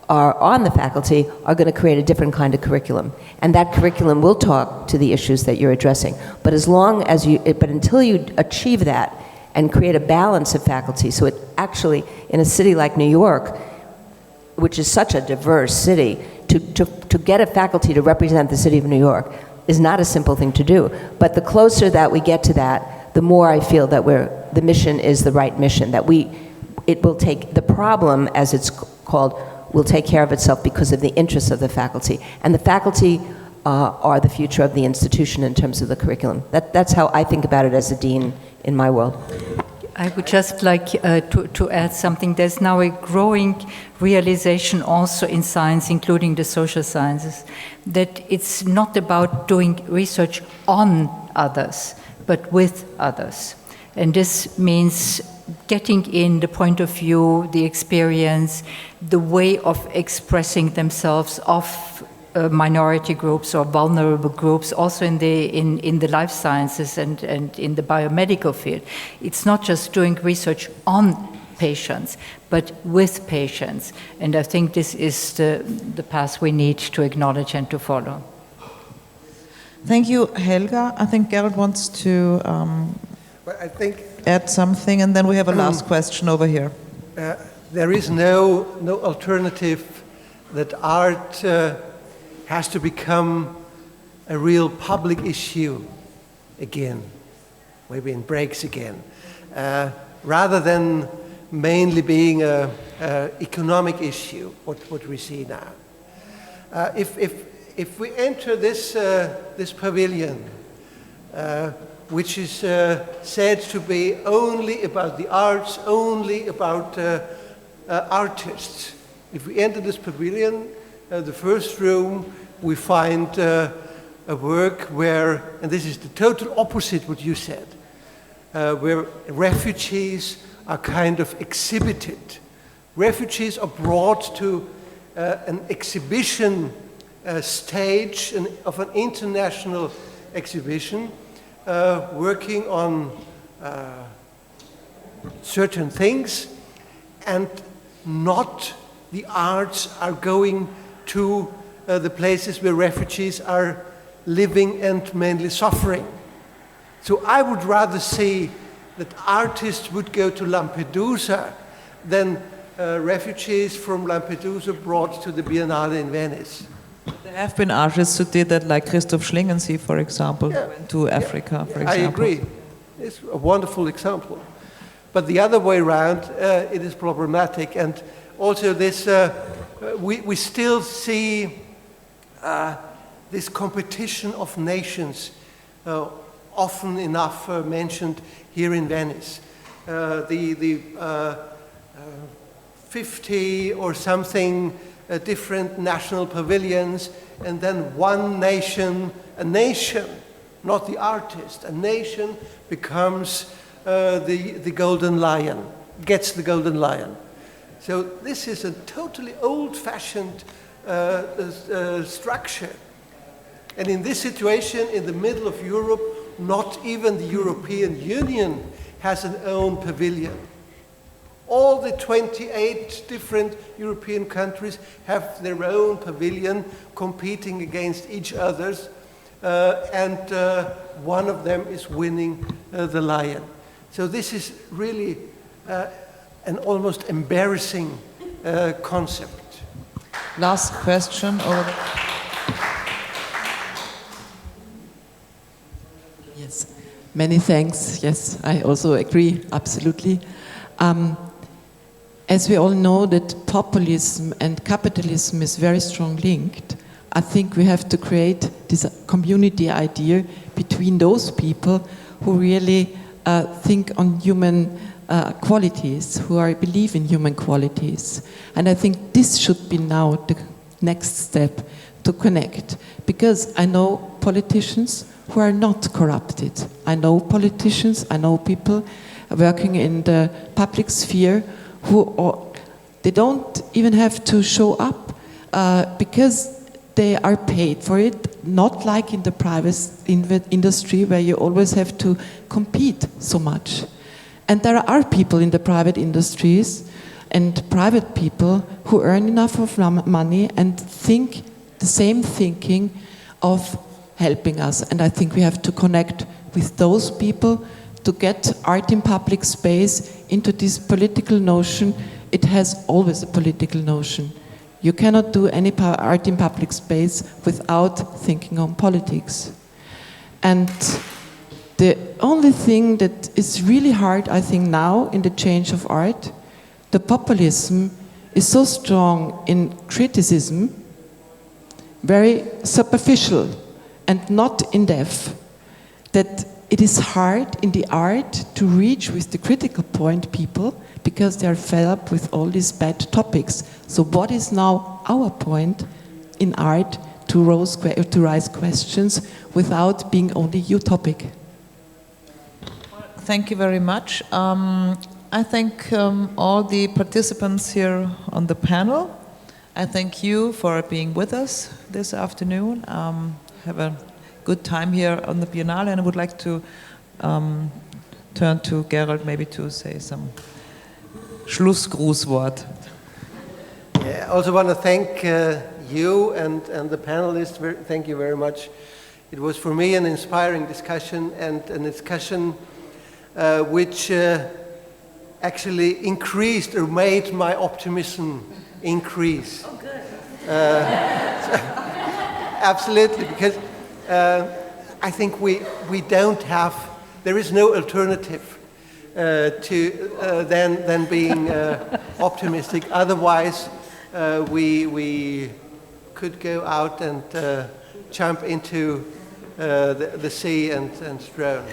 on the faculty are going to create a different kind of curriculum, and that curriculum will talk to the issues that you're addressing. But until you achieve that and create a balance of faculty, so it actually, in a city like New York, which is such a diverse city, to get a faculty to represent the city of New York is not a simple thing to do. But the closer that we get to that, the more I feel that the mission is the right mission, that it will take, the problem, as it's called, will take care of itself because of the interests of the faculty. And the faculty are the future of the institution in terms of the curriculum. That's how I think about it as a dean in my world. I would just like to add something. There's now a growing realization also in science, including the social sciences, that it's not about doing research on others, but with others. And this means getting in the point of view, the experience, the way of expressing themselves of minority groups or vulnerable groups, also in the life sciences and in the biomedical field. It's not just doing research on patients, but with patients. And I think this is the path we need to acknowledge and to follow. Thank you, Helga. I think Gerald wants to add something, and then we have a last question over here. There is no alternative that art has to become a real public issue again, maybe in breaks again, rather than mainly being an economic issue, what we see now. If we enter this pavilion, which is said to be only about the arts, only about artists, if we enter this pavilion, the first room, we find a work where, and this is the total opposite what you said, where refugees are kind of exhibited. Refugees are brought to an exhibition stage of an international exhibition, working on certain things, and not the arts are going to the places where refugees are living and mainly suffering. So I would rather see that artists would go to Lampedusa than refugees from Lampedusa brought to the Biennale in Venice. There have been artists who did that, like Christoph Schlingensee, for example, who went to Africa, for example. I agree. It's a wonderful example. But the other way around, it is problematic. And also this we still see this competition of nations, often enough mentioned here in Venice. The 50 or something different national pavilions, and then one nation, a nation, not the artist, a nation becomes the golden lion, gets the golden lion. So this is a totally old-fashioned structure. And in this situation, in the middle of Europe, not even the European Union has an own pavilion. All the 28 different European countries have their own pavilion competing against each other's, and one of them is winning the lion. So this is really an almost embarrassing concept. Last question. Yes, many thanks. Yes, I also agree, absolutely. As we all know that populism and capitalism is very strong linked, I think we have to create this community idea between those people who really think on human qualities, who believe in human qualities. And I think this should be now the next step to connect. Because I know politicians who are not corrupted. I know politicians, I know people working in the public sphere they don't even have to show up because they are paid for it, not like in the private industry where you always have to compete so much. And there are people in the private industries and private people who earn enough of money and think the same thinking of helping us. And I think we have to connect with those people to get art in public space into this political notion. It has always a political notion. You cannot do any art in public space without thinking on politics. And the only thing that is really hard, I think, now in the change of art, the populism is so strong in criticism, very superficial and not in depth, that it is hard in the art to reach with the critical point people because they are fed up with all these bad topics. So what is now our point in art to raise questions without being only utopic? Thank you very much. I thank all the participants here on the panel. I thank you for being with us this afternoon. Have a good time here on the Biennale, and I would like to turn to Gerald maybe to say some Schlussgrußwort. Yeah, I also want to thank you and the panelists. Thank you very much. It was for me an inspiring discussion, and a discussion which actually increased or made my optimism increase. Oh, good. Absolutely, because I think we don't have, there is no alternative to than being optimistic. Otherwise, we could go out and jump into the sea and drown.